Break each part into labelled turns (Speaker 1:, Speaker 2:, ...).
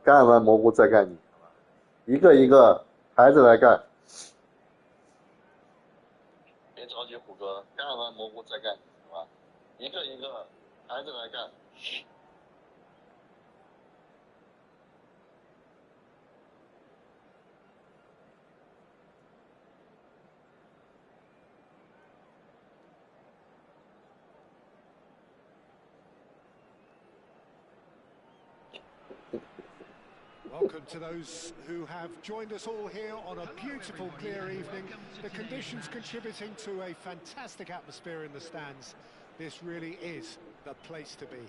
Speaker 1: 干完蘑菇再干你，一个一个排着来干。别着急，虎哥，干完蘑菇再干你，好吧？一个一个排着来干。
Speaker 2: Welcome to those who have joined us all here on a beautiful, clear evening. The conditions contributing to a fantastic atmosphere in the stands. This really is the place to be.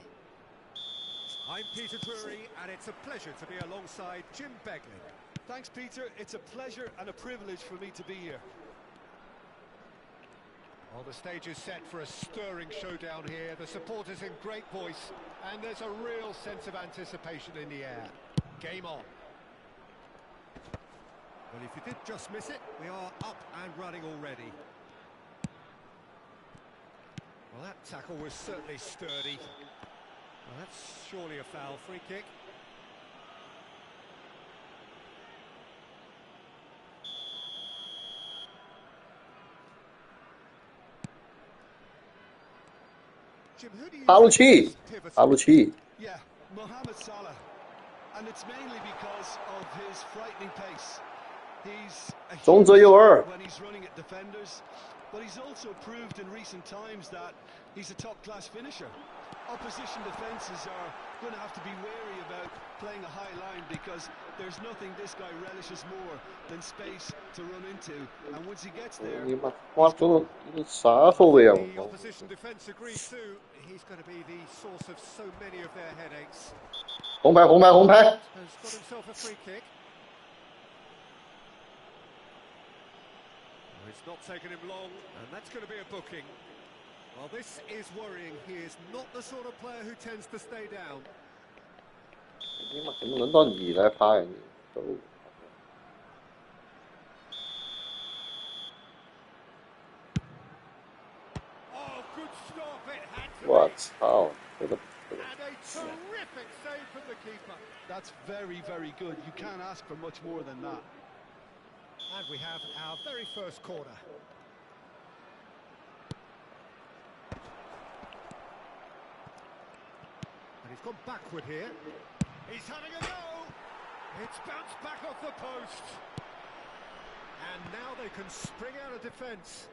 Speaker 3: I'm Peter Drury, and it's a pleasure to be alongside Jim Beglin.
Speaker 4: Thanks, Peter. It's a pleasure and a privilege for me to be here.
Speaker 2: Well, the stage is set for a stirring showdown here. The supporters in great voice, and there's a real sense of anticipation in the air. Game on.
Speaker 3: Well, if you did just miss it, we are up and running already.
Speaker 2: Well, that tackle was certainly sturdy. Well, that's surely a foul. Free kick.
Speaker 3: Jim, who do you
Speaker 4: Yeah, Mohamed Salah. And it's mainly because of his frightening pace. He's a huge threat when he's running at defenders, but he's also proved in recent times that he's a top-class finisher. Opposition defences are going to have to be wary about playing a high line because there's nothing this guy relishes more than space to run into. And once he gets there,
Speaker 2: the opposition defence agrees too. He's going to be the source of so many of their headaches.
Speaker 1: 红牌，红牌，红牌。
Speaker 2: Has got himself a free kick. Well, it's not taken him long, and that's going to be a booking. Well, this is worrying. He is not the sort of player who tends to stay down.
Speaker 1: 你妈怎么轮到你来发呀？你都。
Speaker 2: Oh, good stop! It had to be.
Speaker 1: 我操！这个。
Speaker 2: And a terrific save from the keeper.
Speaker 4: That's very, very good. You can't ask for much more than that.
Speaker 2: And we have our very first corner. And he's gone backward here. He's having a go. It's bounced back off the post. And now they can spring out of defence.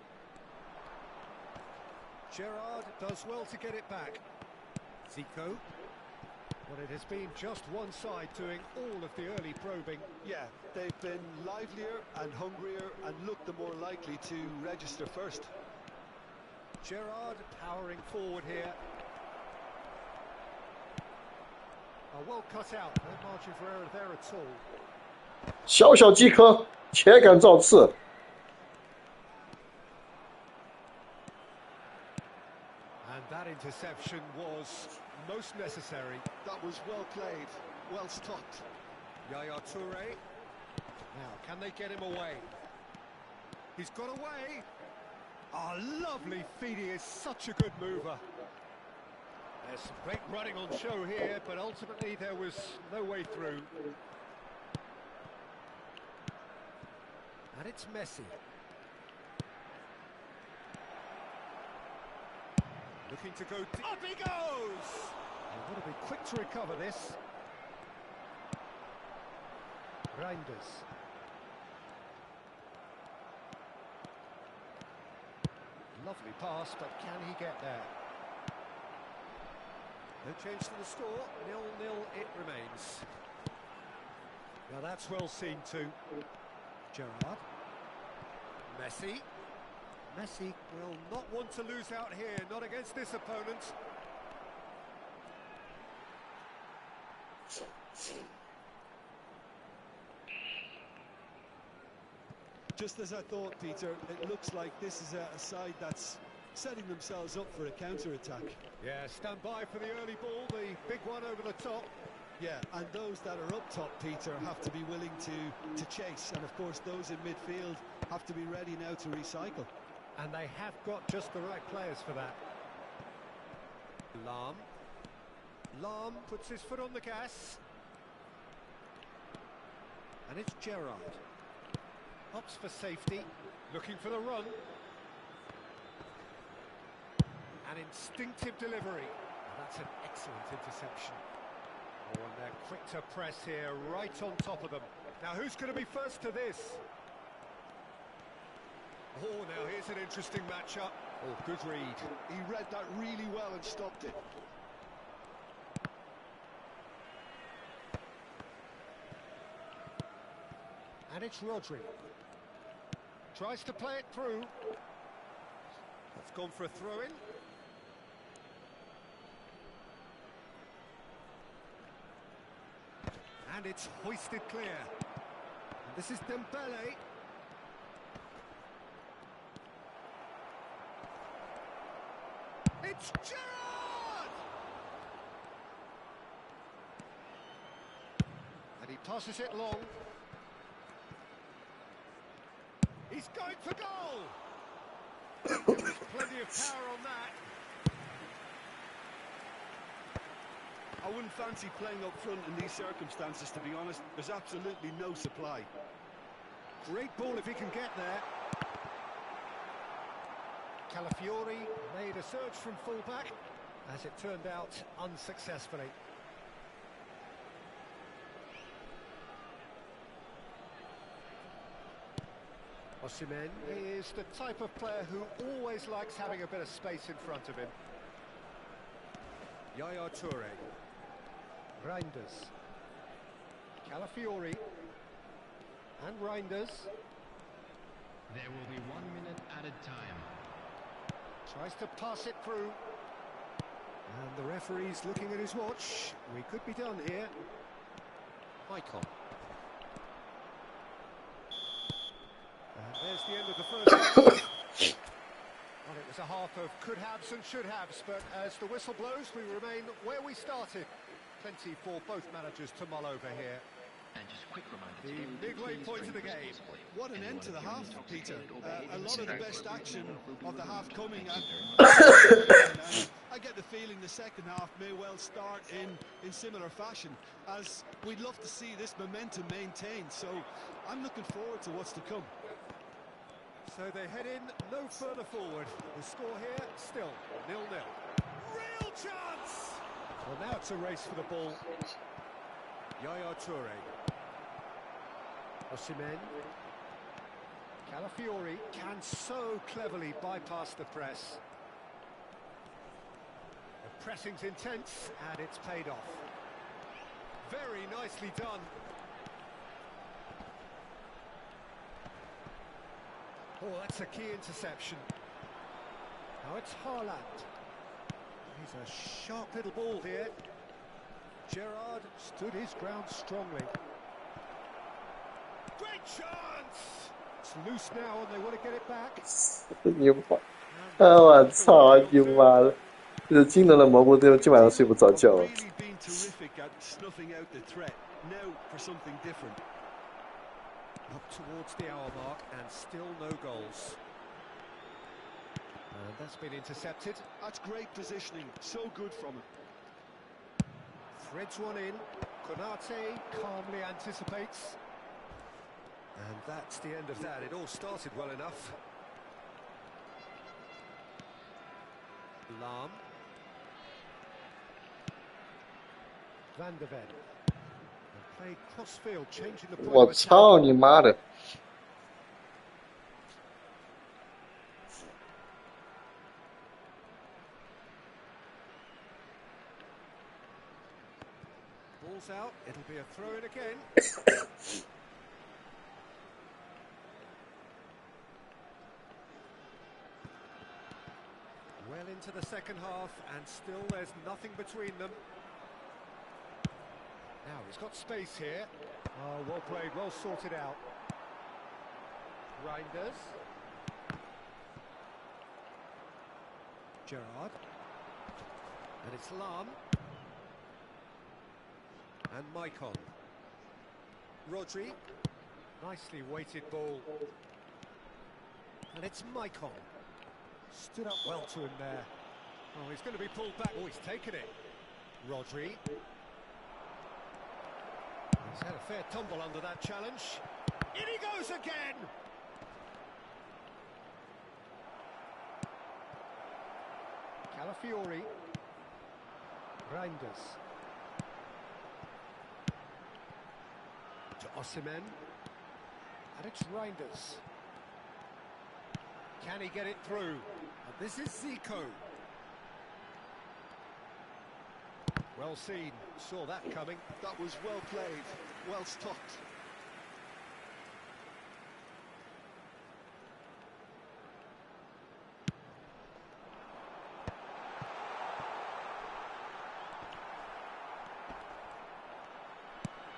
Speaker 2: Gerrard does well to get it back. Zico. Well, it has been just one side doing all of the early probing.
Speaker 4: Yeah, they've been livelier and hungrier and looked the more likely to register first.
Speaker 2: Gerrard powering forward here. Oh, well cut out. No margin for error there at all.
Speaker 1: 小小饥渴，且敢造次。
Speaker 2: And that interception was most necessary.
Speaker 4: That was well played, well stopped.
Speaker 2: Yaya Toure. Now, can they get him away? He's got away. Oh, lovely feed. He is such a good mover. There's some great running on show here, but ultimately there was no way through. And it's Messi. Looking to go deep. Up he goes! They've got to be quick to recover this. Reinders. Lovely pass, but can he get there? No change to the score. 0-0 it remains. Now that's well seen too. Gerrard. Messi. Messi will not want to lose out here, not against this opponent.
Speaker 4: Just as I thought, Peter, it looks like this is a side that's setting themselves up for a counter-attack.
Speaker 2: Yeah, stand by for the early ball, the big one over the top.
Speaker 4: Yeah, and those that are up top, Peter, have to be willing to chase. And, of course, those in midfield have to be ready now to recycle.
Speaker 2: And they have got just the right players for that. Lahm puts his foot on the gas. And it's Gerrard. Opts for safety, looking for the run. An instinctive delivery. That's an excellent interception. Oh, and they're quick to press here, right on top of them. Now, who's going to be first to this? Oh, now here's an interesting matchup. Oh, good read.
Speaker 4: He read that really well and stopped it.
Speaker 2: And it's Rodri. Tries to play it through. It's gone for a throw-in. And it's hoisted clear. And this is Dembele. It's Gerrard! And he passes it long. He's going for goal! There's plenty of power on that.
Speaker 4: I wouldn't fancy playing up front in these circumstances, to be honest. There's absolutely no supply.
Speaker 2: Great ball if he can get there. Calafiori made a surge from full-back, as it turned out unsuccessfully. Osimhen is the type of player who always likes having a bit of space in front of him. Yaya Toure. Reinders. Calafiori. And Reinders.
Speaker 5: There will be 1 minute added time.
Speaker 2: Tries to pass it through. And the referee's looking at his watch. We could be done here. Icon. And there's the end of the first half. Well, it was a half of could-haves and should-haves, but as the whistle blows, we remain where we started. Plenty for both managers to mull over here.
Speaker 5: And just a quick reminder,
Speaker 2: The midway point of the game.
Speaker 4: What an end to the half, Peter. A lot of the best action of the half coming at. I get the feeling the second half may well start in similar fashion, as we'd love to see this momentum maintained. So I'm looking forward to what's to come.
Speaker 2: So they head in no further forward. The score here still 0-0. Real chance! Well, now it's a race for the ball. Yaya Toure. Osimhen. Calafiori can so cleverly bypass the press. The pressing's intense and it's paid off. Very nicely done. Oh, that's a key interception. Now it's Haaland. He's a sharp little ball here. Gerrard stood his ground strongly. Great chance! It's loose now and they want to get it back.
Speaker 6: 你妈！我操你妈的！这技能的蘑菇队今晚上睡不着觉。
Speaker 4: Really been terrific at snuffing out the threat. Now for something different.
Speaker 2: Up towards the hour mark and still no goals. And that's been intercepted.
Speaker 4: That's great positioning. So good from him.
Speaker 2: Threads one in. Konate calmly anticipates. And that's the end of that. It all started well enough. Lahm. Van der Ven. And played cross-field, changing the point
Speaker 6: 我
Speaker 2: of attack.
Speaker 6: 操你妈的！
Speaker 2: Ball's out. It'll be a throw-in again. Well into the second half, and still there's nothing between them. Now he's got space here. Oh, well played, well sorted out. Reinders. Gerrard. And it's Lahm. And Maicon. Rodri. Nicely weighted ball. And it's Maicon. Stood up well to him there. Oh, he's going to be pulled back. Oh, he's taken it. Rodri. He's had a fair tumble under that challenge. In he goes again! Calafiori. Reinders. To Osimhen. And it's Reinders. Can he get it through? And this is Zico. Well seen, saw that coming.
Speaker 4: That was well played, well stopped.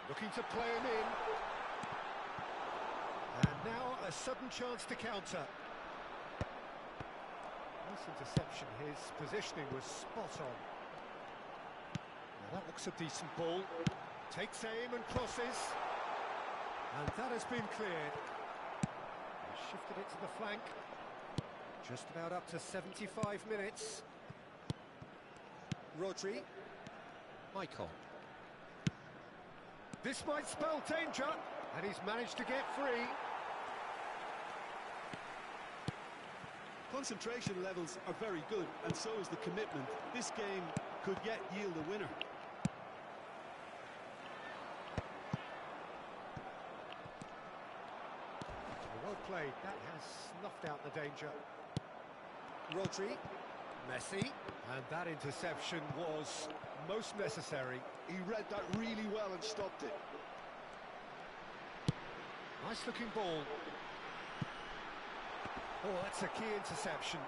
Speaker 2: Looking to play him in. And now a sudden chance to counter. Nice interception, his positioning was spot on. Now that looks a decent ball. Takes aim and crosses. And that has been cleared. He shifted it to the flank. Just about up to 75 minutes. Rodri. Michael. This might spell danger, and he's managed to get free.
Speaker 4: Concentration levels are very good, and so is the commitment. This game could yet yield a winner.
Speaker 2: Well played, that has snuffed out the danger. Rodri, Messi, and that interception was most necessary.
Speaker 4: He read that really well and stopped it.
Speaker 2: Nice looking ball. Oh, that's a key interception.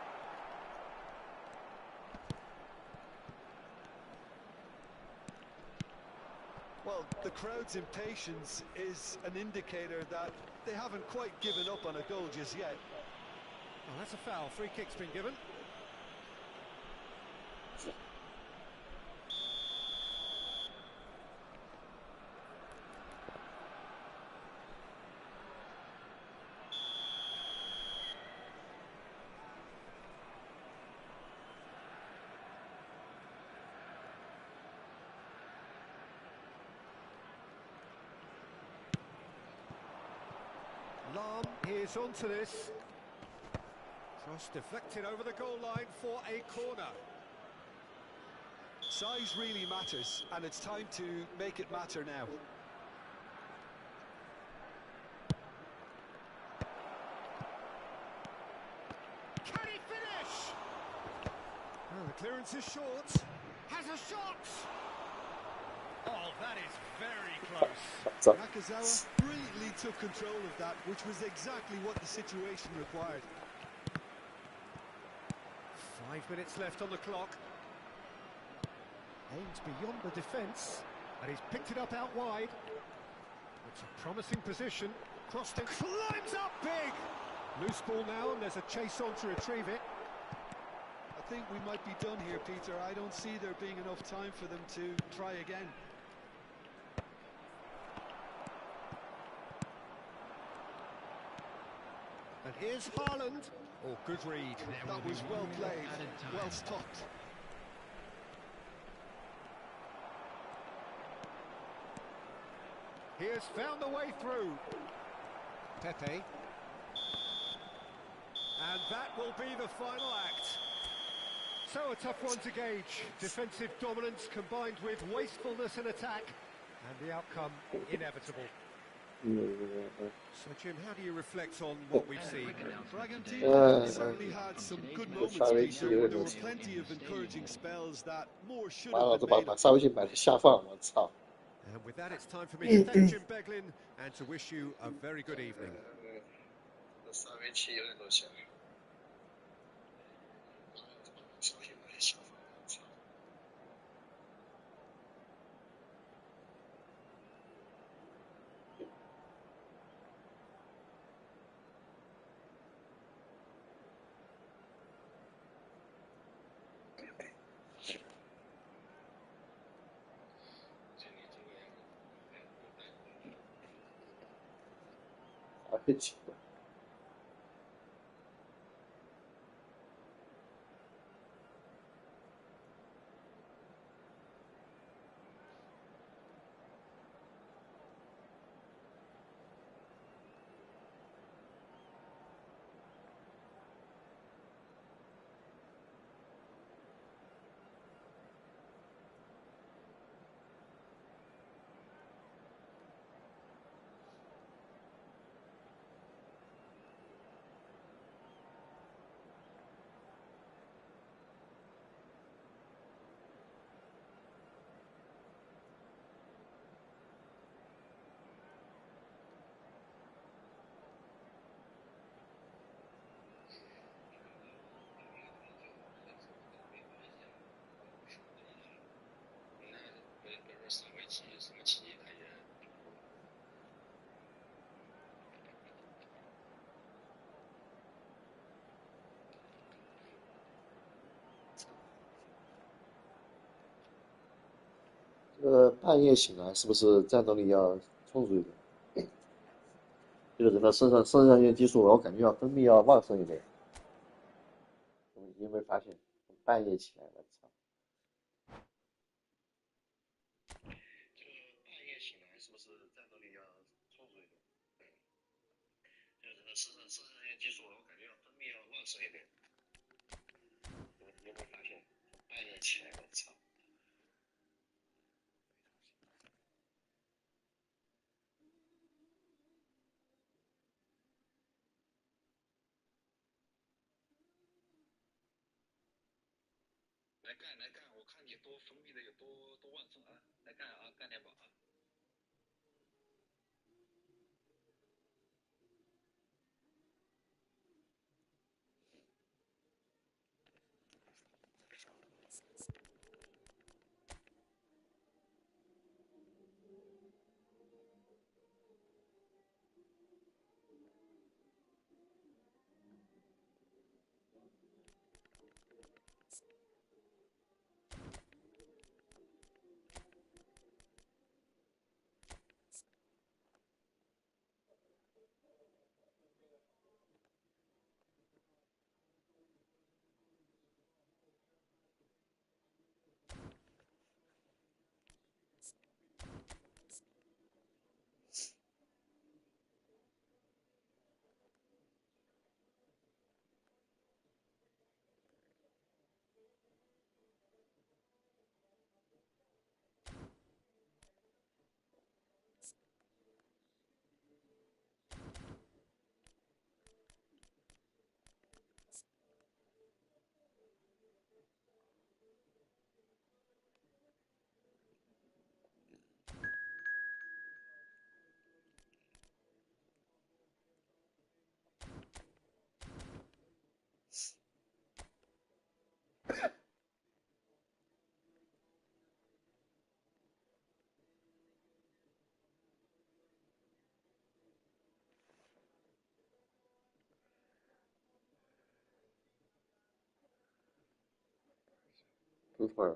Speaker 4: Well, the crowd's impatience is an indicator that they haven't quite given up on a goal just yet.
Speaker 2: Oh, that's a foul. Free kick's been given. Lam is onto this. Cross deflected over the goal line for a corner.
Speaker 4: Size really matters, and it's time to make it matter now.
Speaker 2: Can he finish? Well, the clearance is short. Has a shot! Oh, that is very close.
Speaker 4: Nakazawa brilliantly took control of that, which was exactly what the situation required.
Speaker 2: 5 minutes left on the clock. Aims beyond the defence, and he's picked it up out wide. It's a promising position. Crossed it, climbs up big! Loose ball now, and there's a chase on to retrieve it.
Speaker 4: I think we might be done here, Peter. I don't see there being enough time for them to try again.
Speaker 2: And here's Haaland. Oh, good read.
Speaker 4: That was well played, well stopped.
Speaker 2: He has found the way through. Pepe. And that will be the final act. So a tough one to gauge. Defensive dominance combined with wastefulness in attack. And the outcome inevitable. So, Jim, how do you reflect on what we've seen?
Speaker 4: Bragantino certainly had some good moments, Peter. There were plenty of encouraging spells that more should have been made.
Speaker 6: 把微信买了下放，我操！
Speaker 2: And with that, it's time for me to thank Jim Beglin and to wish you a very good evening.
Speaker 6: 3维7有点东西。稍微买了下放，我操！太奇怪。半夜醒来是不是战斗力要充足一点？这个人的肾上腺激素，我感觉要分泌要旺盛一点。你有没有发现，半夜起来，我操！这个半夜醒来是不是战斗力要充足一点？这个人的肾上腺激素，我感觉要分泌要旺盛一点。你有没有发现，半夜起来，我操！来干，我看你多分泌的有多旺盛啊！来干啊，干点宝啊！等会儿。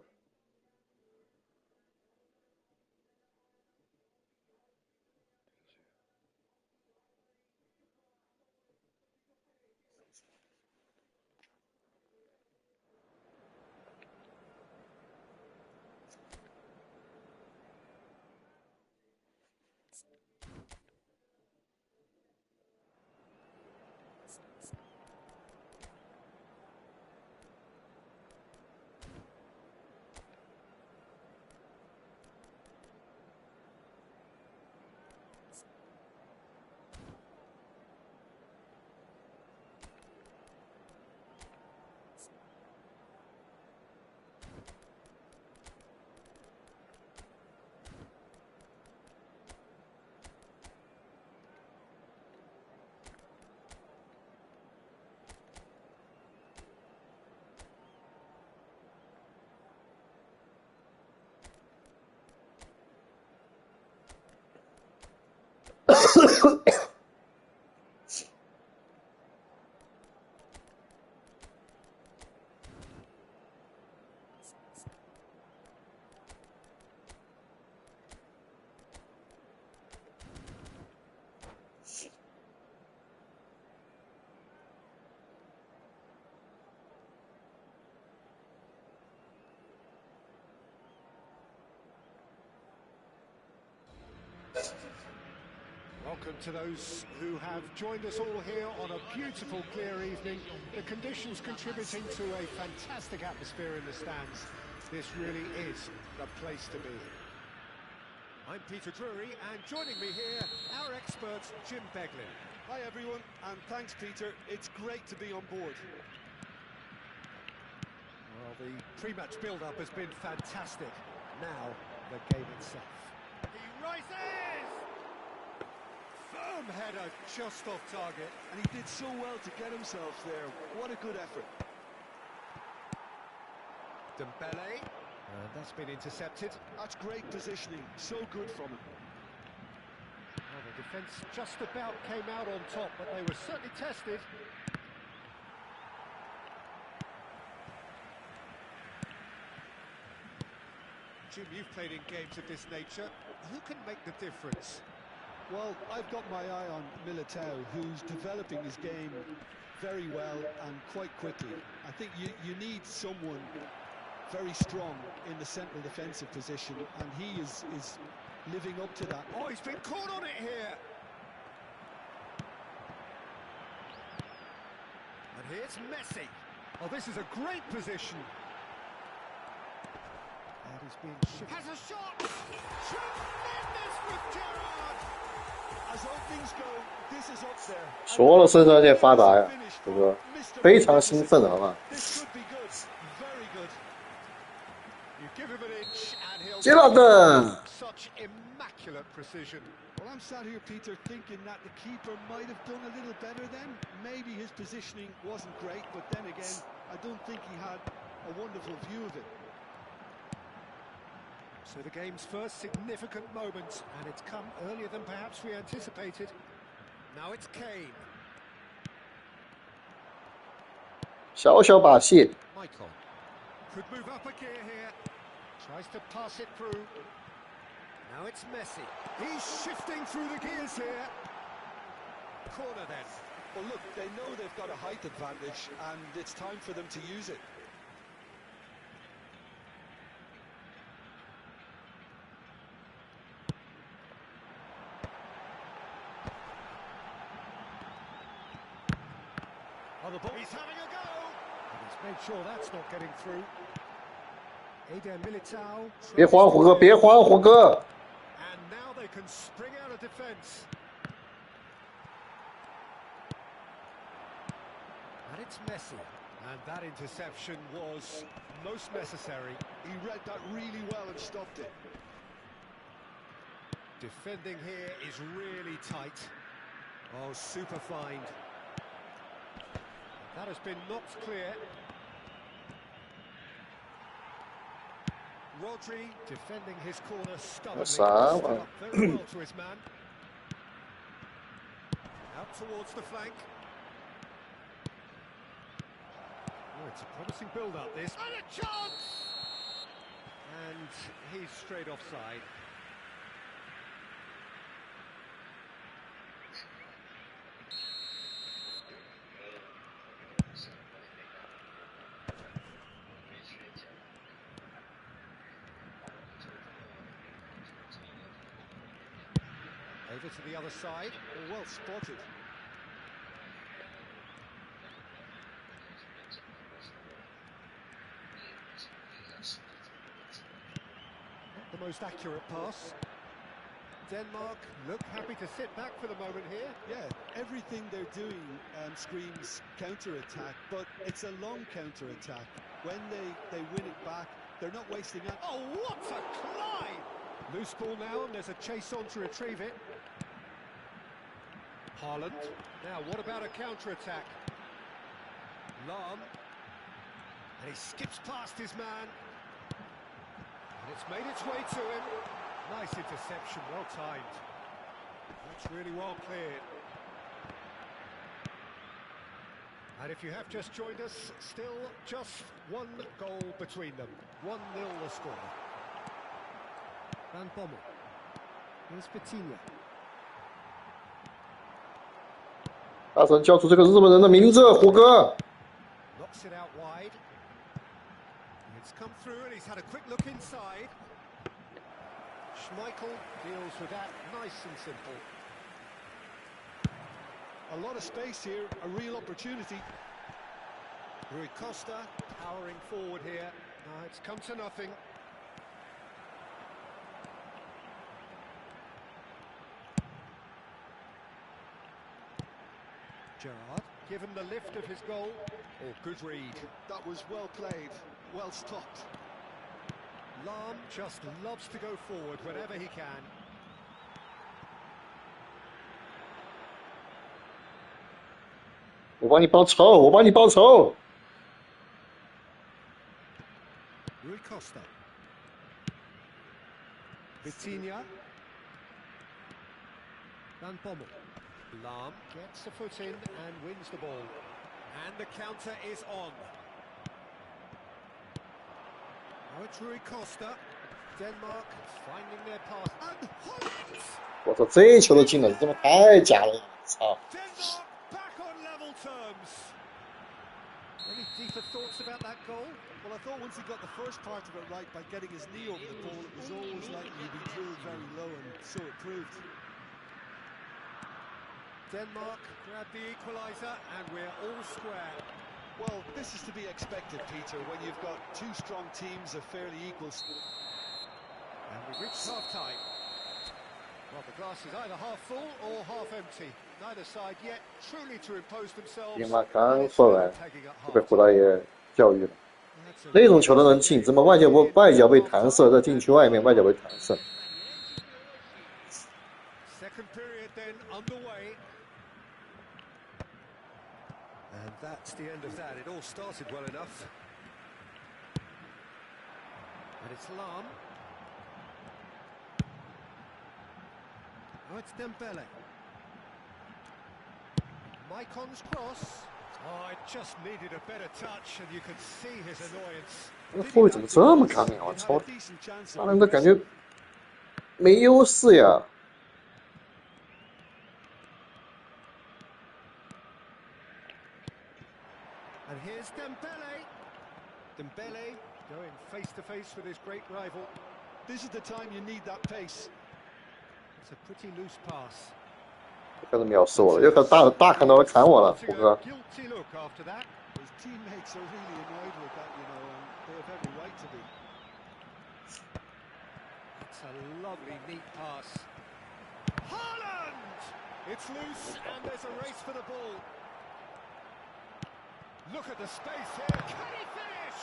Speaker 2: Welcome to those who have joined us all here on a beautiful, clear evening. The conditions contributing to a fantastic atmosphere in the stands. This really is the place to be. I'm Peter Drury, and joining me here, our expert, Jim Beglin.
Speaker 4: Hi everyone, and thanks Peter. It's great to be on board.
Speaker 2: Well, the pre-match build-up has been fantastic. Now, the game itself. He rises! Firm header just off target.
Speaker 4: And he did so well to get himself there. What a good effort.
Speaker 2: Dembele.
Speaker 3: And that's been intercepted.
Speaker 4: That's great positioning. So good from him.
Speaker 3: Well, the defence just about came out on top, but they were certainly tested. Jim, you've played in games of this nature. Who can make the difference?
Speaker 4: Well, I've got my eye on Militao, who's developing his game very well and quite quickly. I think you need someone very strong in the central defensive position, and he is living up to that.
Speaker 3: Oh, he's been caught on it here. And here's Messi. Oh, this is a great position. And he's being shifted. Has a shot! Tremendous with Gerrard!
Speaker 4: As openings go, this is up there.
Speaker 7: 说了生产线发达呀，这个非常兴奋的啊！
Speaker 4: This could be good. Very good.
Speaker 3: You give him an inch and he'll
Speaker 7: 杰拉德，
Speaker 3: such immaculate precision.
Speaker 4: Well, I'm sat here, Peter, thinking that the keeper might have done a little better then. Maybe his positioning wasn't great, but then again, I don't think he had a wonderful view of it.
Speaker 3: So the game's first significant moment, and it's come earlier than perhaps we anticipated. Now it's Kane.
Speaker 7: 小小把戏，
Speaker 3: Michael could move up a gear here. Tries to pass it through. Now it's Messi. He's shifting through the gears here. Corner then.
Speaker 4: Well, look, they know they've got a height advantage, and it's time for them to use it.
Speaker 3: On the ball. He's having a go. And he's made sure that's not getting through. Eden Militao.
Speaker 7: 别慌，虎哥，别慌，虎哥。
Speaker 3: And now they can spring out of defence. And it's Messi. And that interception was most necessary.
Speaker 4: He read that really well and stopped it.
Speaker 3: Defending here is really tight. Oh, super fine. That has been knocked clear. Rodri defending his corner stubbornly. Stood up very well to his man. Out towards the flank. Oh, it's a promising build-up, this. And a chance! And he's straight offside. Over to the other side.
Speaker 4: Oh, well spotted.
Speaker 3: Not the most accurate pass. Denmark look happy to sit back for the moment here.
Speaker 4: Yeah, everything they're doing screams counter-attack, but it's a long counter-attack. When they win it back, they're not wasting it.
Speaker 3: Oh, what a climb! Loose ball now, and there's a chase on to retrieve it. Haaland. Now, what about a counter-attack? Lahm. And he skips past his man. And it's made its way to him. Nice interception, well timed. That's really well cleared. And if you have just joined us, still just one goal between them. 1-0 the score. Van Bommel. Here's Vitinha.
Speaker 7: 大声叫出这个日本人的名字，虎哥。
Speaker 3: Knocks it out wide. It's come through and he's had a quick look inside. Schmeichel deals with that nice and simple.
Speaker 4: A lot of space here, a real opportunity.
Speaker 3: Rui Costa powering forward here. It's come to nothing. Gerrard, give him the lift of his goal. Oh, good read.
Speaker 4: That was well played, well stopped.
Speaker 3: Lahm just loves to go forward whenever he can.
Speaker 7: 我帮你报仇，我帮你报仇。
Speaker 3: Rui Costa. Vitinha. Van Bommel. Lahm gets a foot in and wins the ball. And the counter is on. Now it's Rui Costa. Denmark finding their path. And Holland!
Speaker 7: 我操，这球都进了，这他妈太假了！操！
Speaker 3: Denmark back on level terms. Any deeper thoughts about that goal?
Speaker 4: Well, I thought once he got the first part of it right by getting his knee over the ball, it was always likely to be drilled very low, and so it proved.
Speaker 3: Denmark grab the equaliser, and we're all square.
Speaker 4: Well, this is to be expected, Peter, when you've got two strong teams of fairly equal...
Speaker 3: And we've reached half-time. Well, the glass is either half full or half empty. Neither side yet truly to impose themselves.
Speaker 7: 英马刚说完就被胡大爷教育了。那种球都能进，怎么外脚被弹射在禁区外面，外脚被弹射？
Speaker 3: Second period then underway. And that's the end of that. It all started well enough. And it's Lahm. Oh, it's Dembele. Maicon's cross. Oh, it just needed a better touch, and you could see his annoyance.
Speaker 7: 那后卫怎么这么干呀？我操！让人都感觉没优势呀。
Speaker 3: And here's Dembele. Dembele going face to face with his great rival.
Speaker 4: This is the time you need that pace.
Speaker 3: It's a pretty loose pass.
Speaker 7: 开始藐视我了，又开始大看到来砍我了，虎哥。
Speaker 3: Guilty look after that.
Speaker 4: His teammates are really annoyed with that, you know, and they have every right to be.
Speaker 3: It's a lovely, neat pass. Haaland! It's loose, and there's a race for the ball. Look at the space here. Can he finish?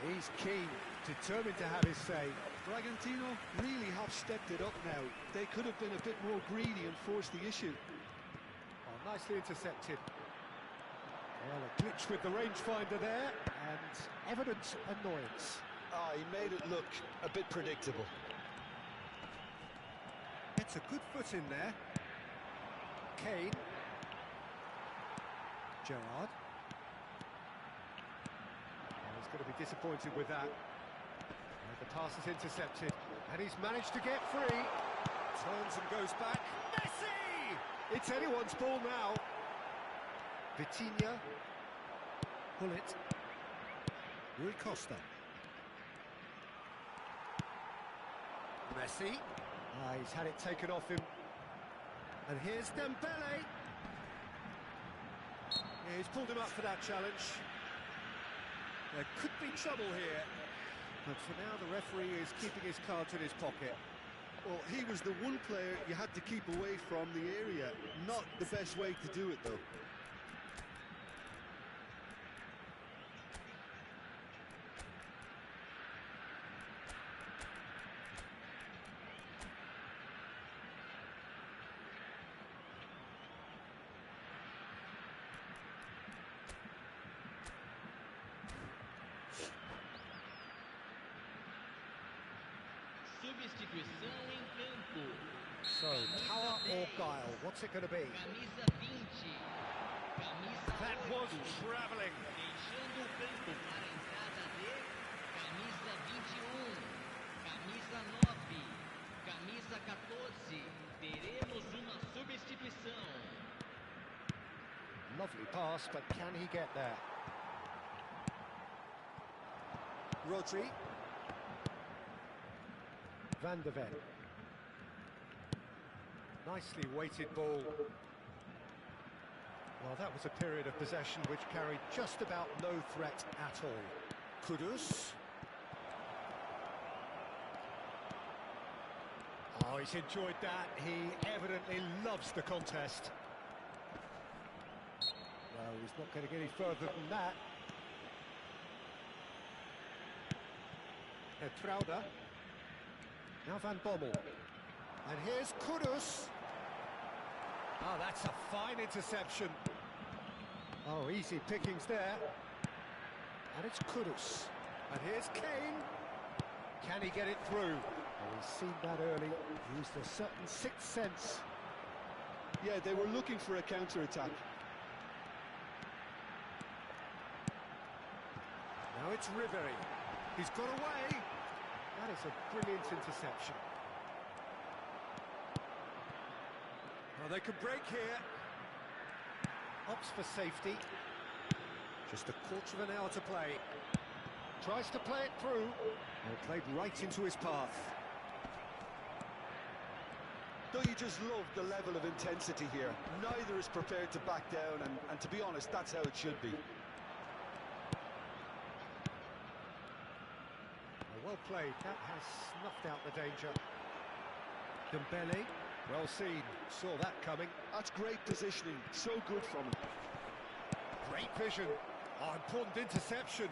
Speaker 3: He's keen, determined to have his say.
Speaker 4: Bragantino really have stepped it up now. They could have been a bit more greedy and forced the issue.
Speaker 3: Oh, nicely intercepted. Well, a glitch with the rangefinder there, and evident annoyance.
Speaker 4: Ah, he made it look a bit predictable.
Speaker 3: Gets a good foot in there. Kane. Gerrard. Oh, he's going to be disappointed with that. And the pass is intercepted, and he's managed to get free. Turns and goes back. Messi! It's anyone's ball now. Vitinha. Pull it. Rui Costa. Messi. Ah, he's had it taken off him. And here's Dembele. Yeah, he's pulled him up for that challenge. There could be trouble here. But for now, the referee is keeping his cards in his pocket.
Speaker 4: Well, he was the one player you had to keep away from the area. Not the best way to do it, though.
Speaker 5: Substituição em campo.
Speaker 3: So, power or guile, what's it going to be?
Speaker 5: Camisa 20. Camisa
Speaker 3: That
Speaker 5: 8.
Speaker 3: was travelling.
Speaker 5: Deixando o campo para a entrada de camisa 21. Camisa 9. Camisa 14. Teremos uma substituição.
Speaker 3: Lovely pass, but can he get there? Rodri. Van de Ven. Nicely weighted ball. Well, that was a period of possession which carried just about no threat at all. Kudus. Oh, he's enjoyed that. He evidently loves the contest. Well, he's not going to get any further than that. Trauda. Now Van Bommel. And here's Kudus. Oh, that's a fine interception. Oh, easy pickings there. And it's Kudus. And here's Kane. Can he get it through? he's seen that early, used a certain sixth sense.
Speaker 4: Yeah, they were looking for a counter-attack.
Speaker 3: Now it's Ribery. He's got away. That is a brilliant interception. Well, they could break here. Opts for safety. Just a quarter of an hour to play. Tries to play it through. And played right into his path.
Speaker 4: Don't you just love the level of intensity here? Neither is prepared to back down, and to be honest, that's how it should be.
Speaker 3: Well played. That has snuffed out the danger. Dembele, well seen. Saw that coming.
Speaker 4: That's great positioning. So good from him.
Speaker 3: Great vision. Oh, important interception.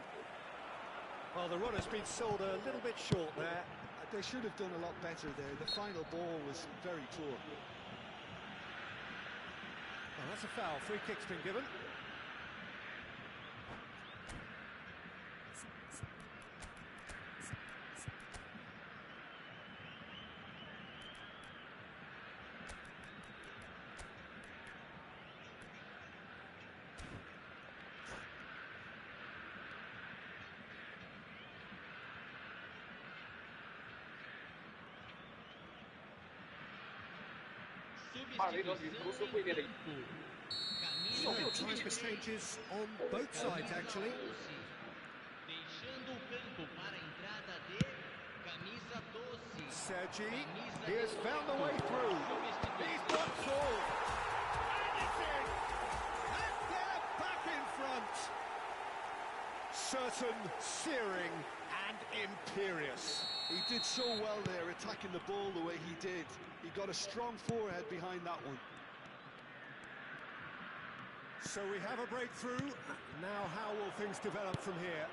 Speaker 3: Well, the runner's been sold a little bit short there.
Speaker 4: They should have done a lot better there. The final ball was very poor.
Speaker 3: Well, that's a foul. Free kick's been given. Time for changes on both sides, actually. Sergi, he has found the way through. He's got full. And it's in. And they're back in front. Certain, searing, and imperious.
Speaker 4: He did so well there, attacking the ball the way he did. He got a strong forehead behind that one.
Speaker 3: So we have a breakthrough. Now how will things develop from here?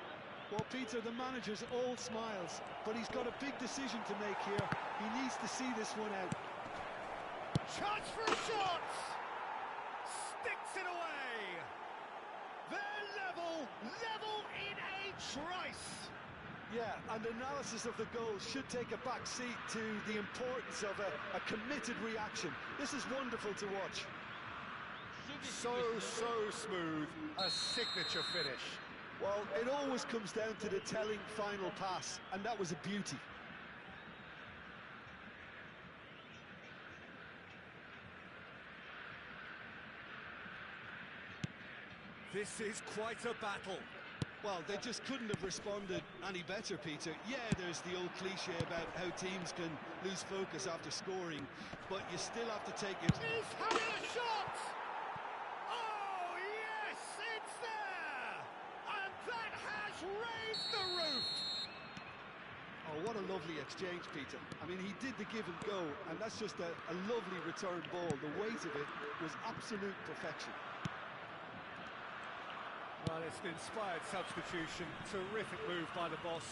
Speaker 4: Well, Peter, the manager's all smiles, but he's got a big decision to make here. He needs to see this one out.
Speaker 3: Chance for a shot! Sticks it away! They're level in a trice!
Speaker 4: Yeah, and analysis of the goal should take a back seat to the importance of a committed reaction. This is wonderful to watch.
Speaker 3: So smooth. A signature finish.
Speaker 4: Well, it always comes down to the telling final pass, and that was a beauty.
Speaker 3: This is quite a battle.
Speaker 4: Well, they just couldn't have responded any better, Peter. Yeah, there's the old cliche about how teams can lose focus after scoring, but you still have to take it.
Speaker 3: He's having a shot! Oh, yes, it's there! And that has raised the roof!
Speaker 4: Oh, what a lovely exchange, Peter. I mean, he did the give and go, and that's just a lovely return ball. The weight of it was absolute perfection.
Speaker 3: Well, it's an inspired substitution. Terrific move by the boss.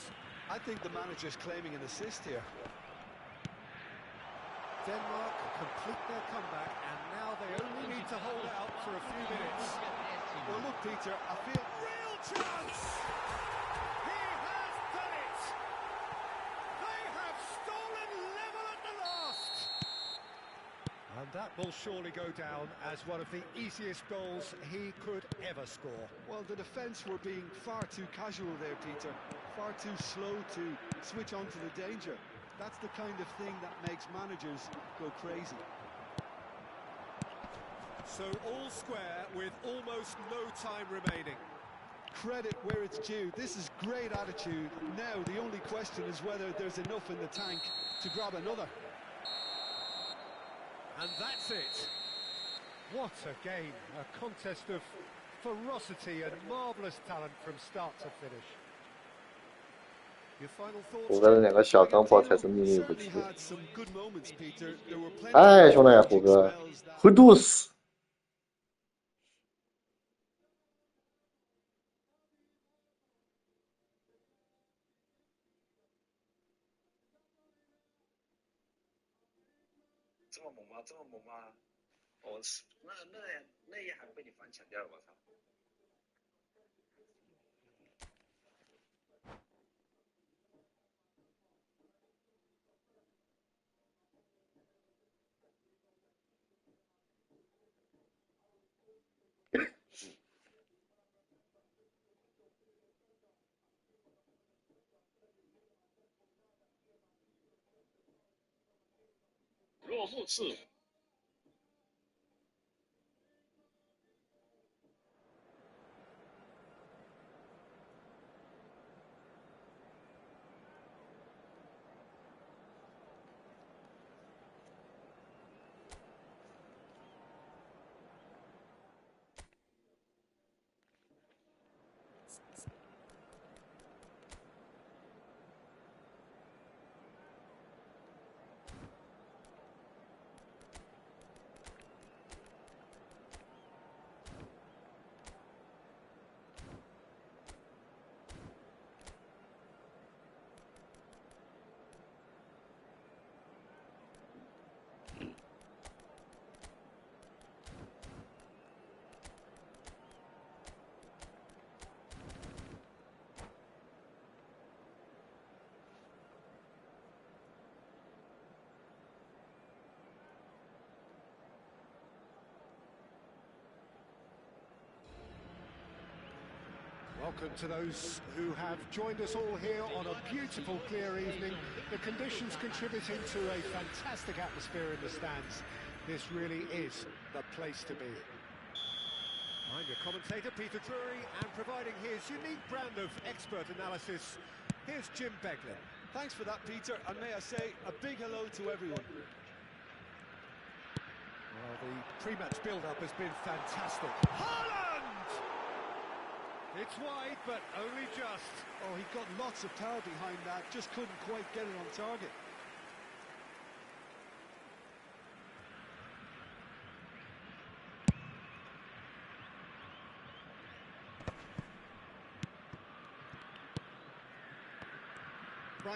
Speaker 4: I think the manager's claiming an assist here.
Speaker 3: Denmark complete their comeback, and now they only need to hold out for a few minutes.
Speaker 4: Well, look, Peter, I feel...
Speaker 3: Real chance! He has done it! They have stolen level at the last! And that will surely go down as one of the easiest goals he could ever score.
Speaker 4: Well, the defence were being far too casual there, Peter. Far too slow to switch on to the danger. That's the kind of thing that makes managers go crazy.
Speaker 3: So all square with almost no time remaining.
Speaker 4: Credit where it's due. This is great attitude. Now the only question is whether there's enough in the tank to grab another.
Speaker 3: And that's it. What a game. A contest of ferocity and marvellous talent from start to finish. Your final thoughts?
Speaker 7: 虎哥的两个小钢炮才是秘密武器。
Speaker 4: Had some good moments, Peter. There were plenty
Speaker 7: 哎，兄弟，
Speaker 4: of
Speaker 7: 虎哥
Speaker 4: spells that
Speaker 7: 会堵死。
Speaker 6: 这么猛吗？这么猛吗？我那一行被你翻墙掉了，我操！后刺。
Speaker 3: Welcome to those who have joined us all here on a beautiful, clear evening. The conditions contributing to a fantastic atmosphere in the stands. This really is the place to be. I'm your commentator, Peter Drury, and providing his unique brand of expert analysis, here's Jim Beglin.
Speaker 4: Thanks for that, Peter, and may I say a big hello to everyone.
Speaker 3: Well, the pre-match build-up has been fantastic. Haaland! It's wide, but only just.
Speaker 4: Oh, he got lots of power behind that, just couldn't quite get it on target.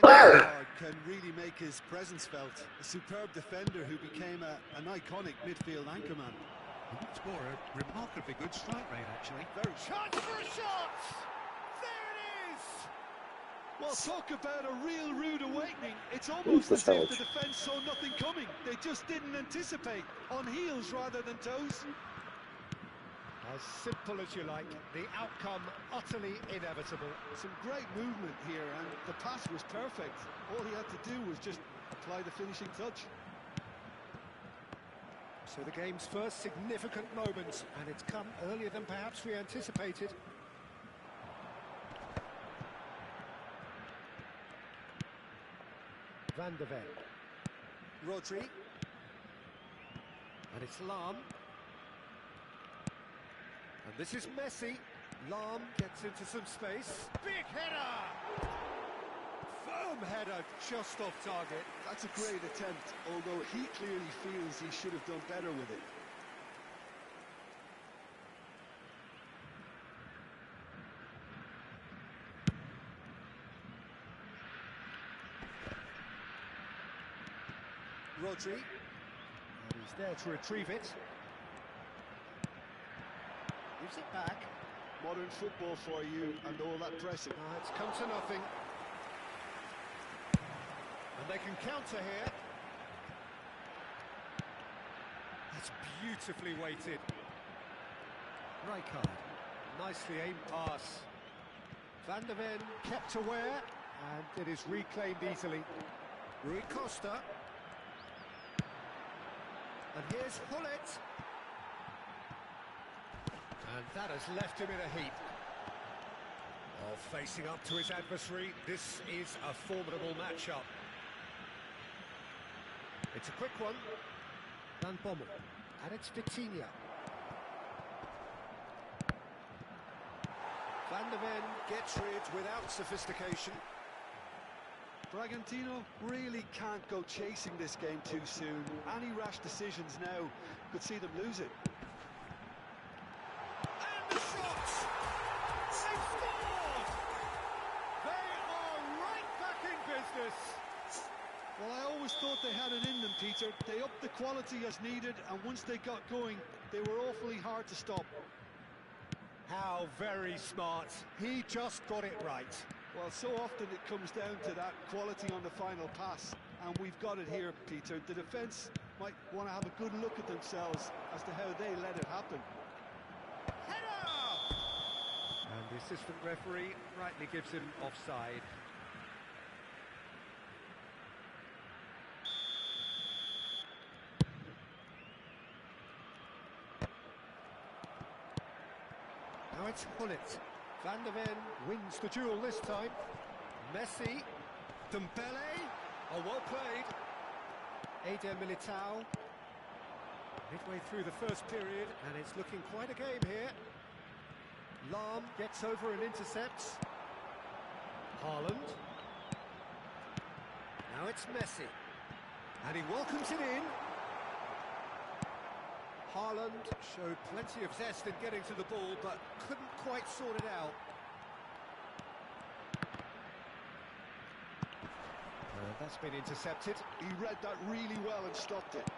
Speaker 4: Brian can really make his presence felt. A superb defender who became an iconic midfield anchorman.
Speaker 2: He looks more a remarkably good strike rate, actually.
Speaker 3: Very chance for a shot! There it is!
Speaker 4: Well, talk about a real rude awakening. It's almost as if the defence saw nothing coming. They just didn't anticipate. On heels rather than toes.
Speaker 3: As simple as you like, the outcome utterly inevitable.
Speaker 4: Some great movement here, and the pass was perfect. All he had to do was just apply the finishing touch.
Speaker 3: So the game's first significant moment, and it's come earlier than perhaps we anticipated. Van de Ven. Rodri. And it's Lahm. And this is Messi. Lahm gets into some space. Big header! Firm header just off target.
Speaker 4: That's a great attempt, although he clearly feels he should have done better with it.
Speaker 3: Rodri. And he's there to retrieve it. Gives it back.
Speaker 4: Modern football for you and all that pressing.
Speaker 3: It's come to nothing. And they can counter here. That's beautifully weighted. Rijkaard. Nicely aimed pass. Van de Ven kept aware, and it is reclaimed easily. Rui Costa. And here's Hullet. And that has left him in a heap. Oh, facing up to his adversary, this is a formidable matchup. It's a quick one. Van Bommel. And it's Vitinha. Van de Ven gets rid without sophistication.
Speaker 4: Bragantino really can't go chasing this game too soon. Any rash decisions now could see them lose it.
Speaker 3: And the shots! They've scored! They are right back in business.
Speaker 4: Well, I always thought they had it in them, Peter. They upped the quality as needed, and once they got going, they were awfully hard to stop.
Speaker 3: How very smart. He just got it right.
Speaker 4: Well, so often it comes down to that quality on the final pass, and we've got it here, Peter. The defence might want to have a good look at themselves as to how they let it happen.
Speaker 3: Header! And the assistant referee rightly gives him offside. Now it's Hullet. Van der Ven wins the duel this time. Messi. Dembele. Oh, well played. Eder Militao. Midway through the first period, and it's looking quite a game here. Lahm gets over and intercepts. Haaland. Now it's Messi. And he welcomes it in. Haaland showed plenty of zest in getting to the ball, but couldn't quite sort it out. That's been intercepted.
Speaker 4: He read that really well and stopped it.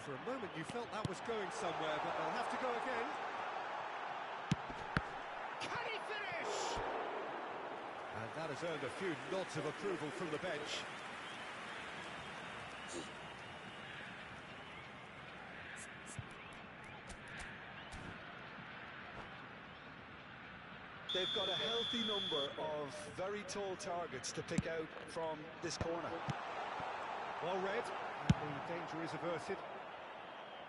Speaker 3: For a moment you felt that was going somewhere, but they'll have to go again. Can he finish? And that has earned a few nods of approval from the bench.
Speaker 4: They've got a healthy number of very tall targets to pick out from this corner.
Speaker 3: Well read, and the danger is averted.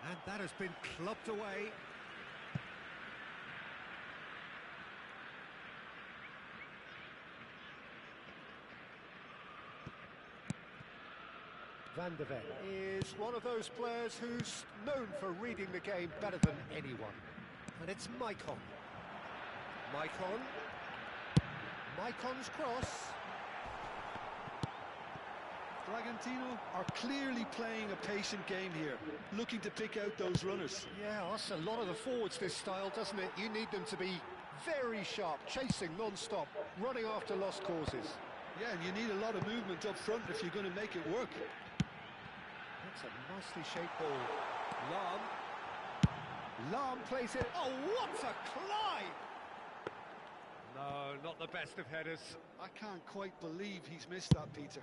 Speaker 3: And that has been clubbed away. Van der Ven is one of those players who's known for reading the game better than anyone. And it's Maicon. Maicon's cross.
Speaker 4: Bragantino are clearly playing a patient game here, looking to pick out those runners.
Speaker 3: Yeah, that's a lot of the forwards, this style, doesn't it? You need them to be very sharp, chasing non-stop, running after lost causes.
Speaker 4: Yeah, and you need a lot of movement up front if you're going to make it work.
Speaker 3: That's a nicely shaped ball. Lahm plays it. Oh, what a climb! No, not the best of headers.
Speaker 4: I can't quite believe he's missed that, Peter.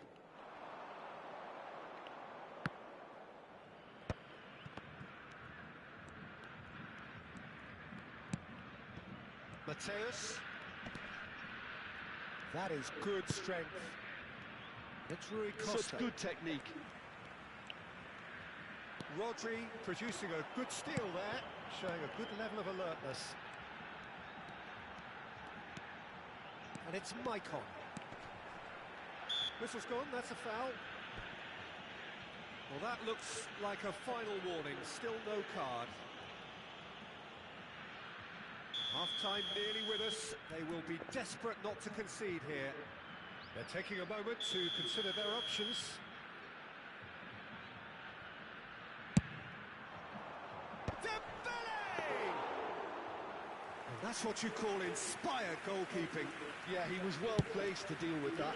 Speaker 3: Mateus. That is good strength. It's Rui Costa.
Speaker 4: Such good technique.
Speaker 3: Rodri producing a good steal there, showing a good level of alertness. And it's Maicon. Whistle's gone, that's a foul. Well, that looks like a final warning, still no card. Half-time nearly with us. They will be desperate not to concede here. They're taking a moment to consider their options. Dembele! And that's what you call inspired goalkeeping.
Speaker 4: Yeah, he was well placed to deal with that.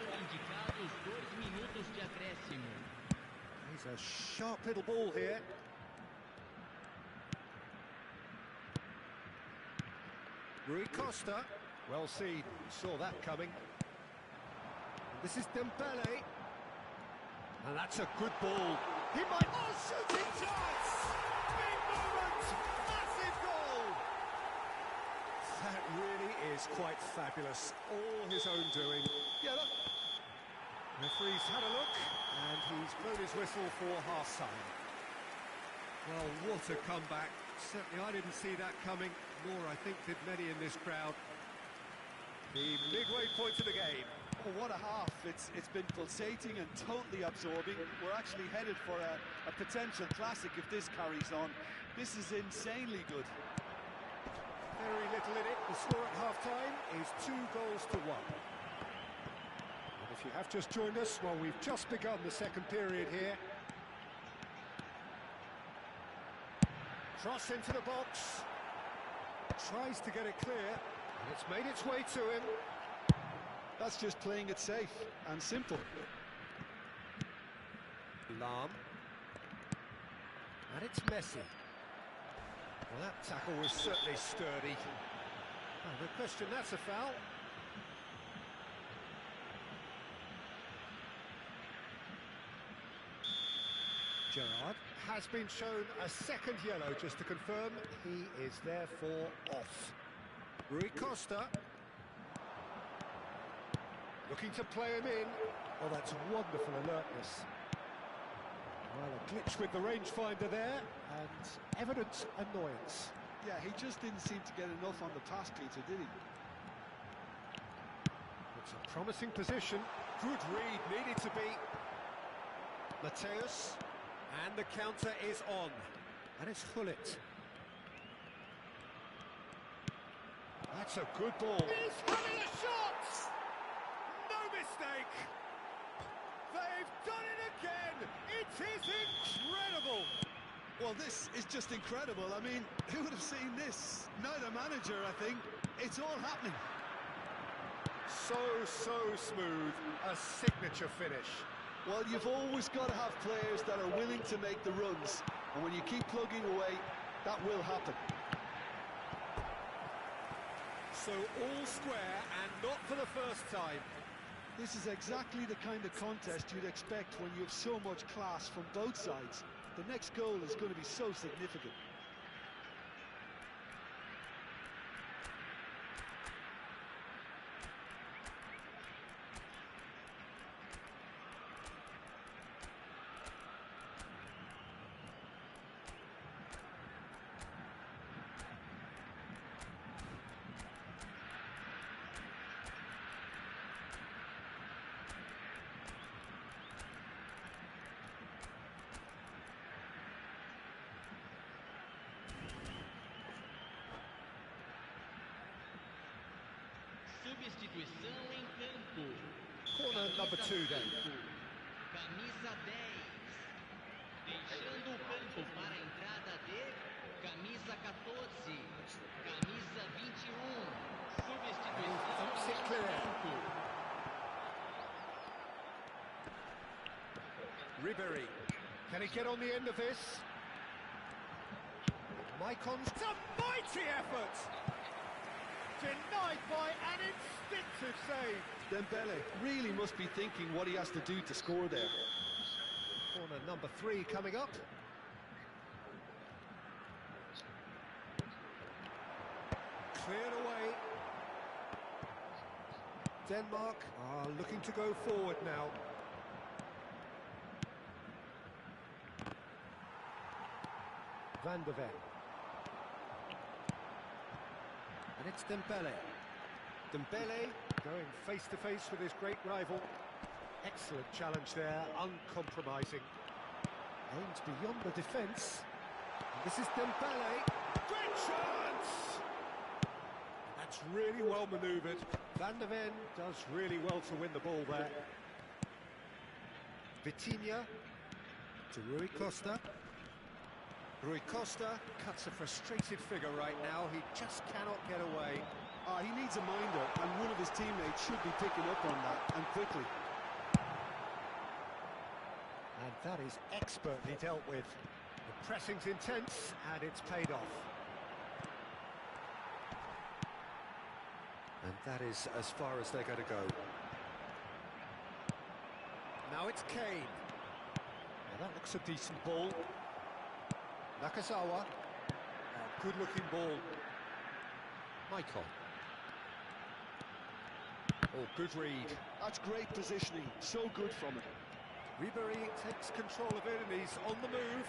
Speaker 3: He's a sharp little ball here. Rui Costa, well seen, saw that coming. This is Dembele. And that's a good ball. He might... Oh, shooting chance! Big moment! Massive goal! That really is quite fabulous. All his own doing.
Speaker 4: Yeah, look.
Speaker 3: Referee's had a look, and he's blown his whistle for half-time. Well, what a comeback. Certainly I didn't see that coming, nor I think did many in this crowd. The midway point of the game.
Speaker 4: Oh, what a half. It's been pulsating and totally absorbing. We're actually headed for a potential classic if this carries on. This is insanely good.
Speaker 3: Very little in it. The score at half-time is 2-1. And if you have just joined us, well, we've just begun the second period here. Cross into the box. Tries to get it clear, and it's made its way to him.
Speaker 4: That's just playing it safe and simple.
Speaker 3: Lahm. And it's Messi. Well, that tackle was certainly sturdy. Oh, no question, that's a foul. Gerrard has been shown a second yellow, just to confirm he is therefore off. Rui Costa. Looking to play him in. Well, that's wonderful alertness. Well, a glitch with the rangefinder there, and evident annoyance.
Speaker 4: Yeah, he just didn't seem to get enough on the pass, Peter, did he?
Speaker 3: It's a promising position. Good read, needed to be. Mateus, and the counter is on. And it's Hullet. That's a good ball. He's having a shot! No mistake! They've done it again! It is incredible!
Speaker 4: Well, this is just incredible. I mean, who would have seen this? Neither manager, I think. It's all happening.
Speaker 3: So smooth. A signature finish.
Speaker 4: Well, you've always got to have players that are willing to make the runs. And when you keep plugging away, that will happen.
Speaker 3: So all square and not for the first time.
Speaker 4: This is exactly the kind of contest you'd expect when you have so much class from both sides. The next goal is going to be so significant.
Speaker 5: Substituição em campo.
Speaker 3: Corner number 2 then.
Speaker 5: Camisa 10. Deixando o campo para a entrada de camisa 14. Camisa 21. Substituição em campo.
Speaker 3: Ribery. Can he get on the end of this? Maicon's a mighty effort! Denied by an instinctive save.
Speaker 4: Dembele really must be thinking what he has to do to score there.
Speaker 3: Corner number 3 coming up. Cleared away. Denmark are looking to go forward now. Van de Ven. And it's Dembele. Dembele going face-to-face with his great rival. Excellent challenge there, uncompromising. Aims beyond the defence. And this is Dembele. Great chance! That's really well manoeuvred. Van de Ven does really well to win the ball there. Vitinha to Rui Costa. Rui Costa cuts a frustrated figure right now. He just cannot get away.
Speaker 4: He needs a minder, and one of his teammates should be picking up on that, and quickly.
Speaker 3: And that is expertly dealt with. The pressing's intense, and it's paid off. And that is as far as they're going to go. Now it's Kane. Now that looks a decent ball. Nakazawa. Good-looking ball. Maicon. Oh, good read.
Speaker 4: That's great positioning. So good from him.
Speaker 3: Ribery takes control of it and he's on the move.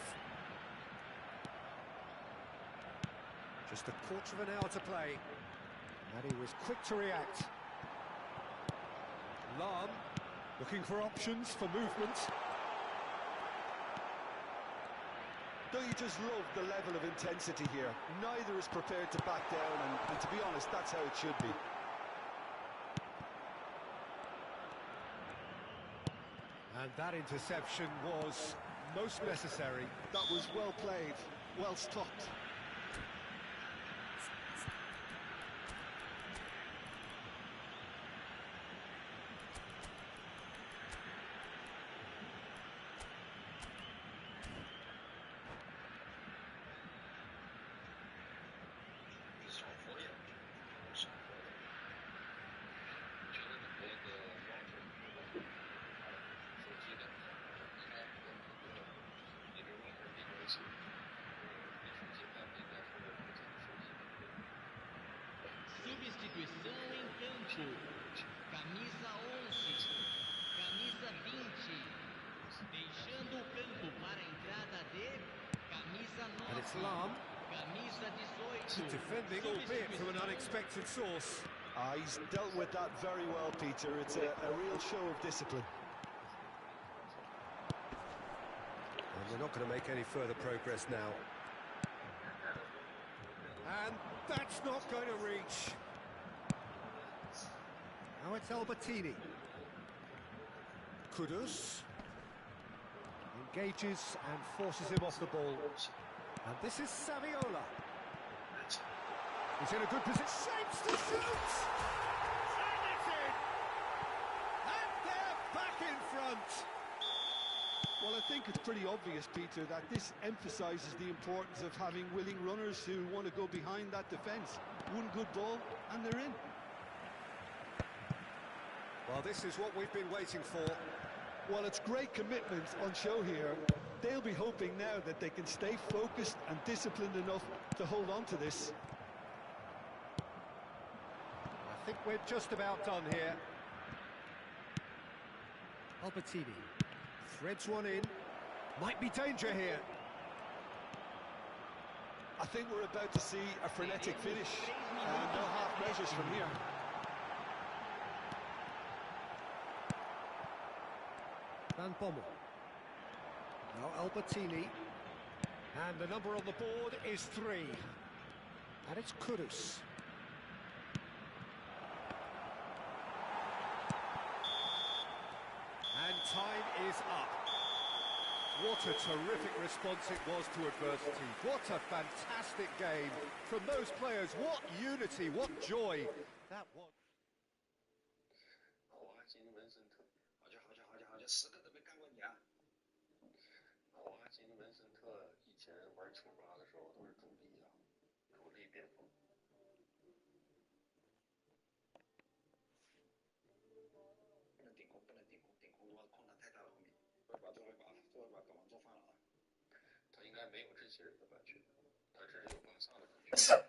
Speaker 3: Just a quarter of an hour to play. And he was quick to react. Lahm looking for options for movement.
Speaker 4: Don't you just love the level of intensity here? Neither is prepared to back down, and to be honest, that's how it should be.
Speaker 3: And that interception was most necessary.
Speaker 4: That was well played, well stopped.
Speaker 5: Substituição em campo. Camisa 11. Camisa 20. Deixando o campo para a entrada de camisa 9.
Speaker 3: And it's Lahm.
Speaker 5: Camisa 18.
Speaker 2: Defending, albeit from an unexpected source.
Speaker 4: He's dealt with that very well, Peter. It's a real show of discipline.
Speaker 2: And they're not going to make any further progress now. And that's not going to reach. Now it's Albertini. Kudus engages and forces him off the ball. And this is Saviola. He's in a good position. Shapes to shoot! And it's in! And they're back in front!
Speaker 4: Well, I think it's pretty obvious, Peter, that this emphasises the importance of having willing runners who want to go behind that defence. One good ball, and they're in.
Speaker 2: Well, this is what we've been waiting for.
Speaker 4: Well, it's great commitment on show here. They'll be hoping now that they can stay focused and disciplined enough to hold on to this.
Speaker 2: I think we're just about done here. Albertini threads one in. Might be danger here.
Speaker 4: I think we're about to see a frenetic finish, and no half measures from here.
Speaker 2: Van Bommel. Now Albertini. And the number on the board is 3. And it's Kudus. And time is up. What a terrific response it was to adversity. What a fantastic game from those players. What unity, what joy that was.
Speaker 6: 华金文森特，好像死的都没干过你啊！华金文森特以前玩球吧的时候都是主力啊，主力边锋。不能顶空，不能顶空，顶空的话空档太大了，后面最后把港王做犯了啊！他应该没有这些人的版权，他只是有巴萨的版权。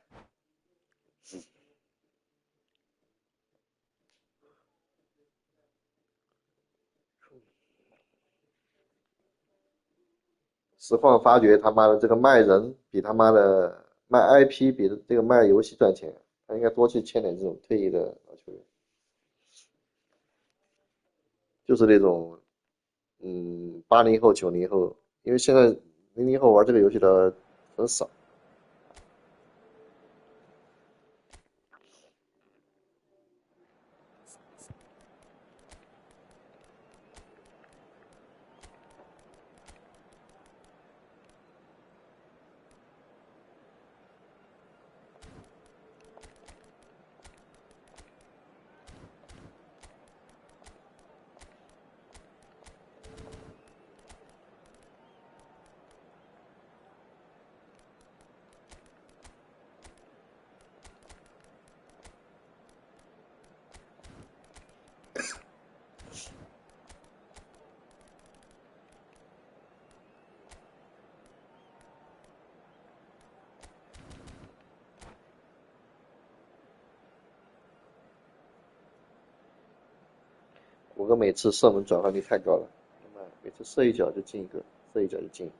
Speaker 7: 实况发觉他妈的这个卖人比他妈的卖 IP 比这个卖游戏赚钱，他应该多去签点这种退役的老球员，就是那种80后90后，因为现在00后玩这个游戏的很少。谷歌每次射门转换率太高了，每次射一脚就进一个，射一脚就进一个。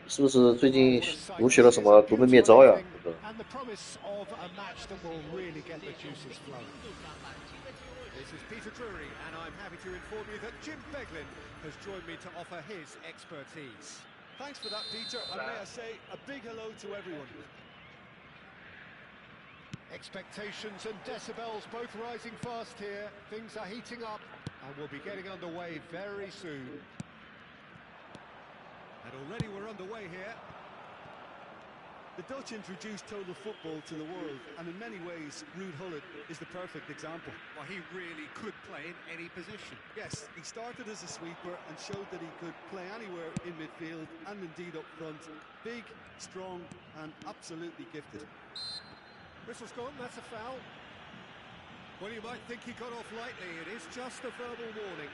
Speaker 7: 是不是最近读学了什么独门灭招呀？这个。
Speaker 2: This is Peter Drury, and I'm happy to inform you that Jim Beglin has joined me to offer his expertise.
Speaker 4: Thanks for that, Peter, and may I say a big hello to everyone.
Speaker 2: Expectations and decibels both rising fast here. Things are heating up, and we'll be getting underway very soon. And already we're underway here.
Speaker 4: The Dutch introduced total football to the world, and in many ways, Ruud Gullit is the perfect example.
Speaker 2: Well, he really could play in any position.
Speaker 4: Yes, he started as a sweeper and showed that he could play anywhere in midfield and indeed up front. Big, strong, and absolutely gifted.
Speaker 2: Whistle's gone, that's a foul. Well, you might think he got off lightly. It is just a verbal warning.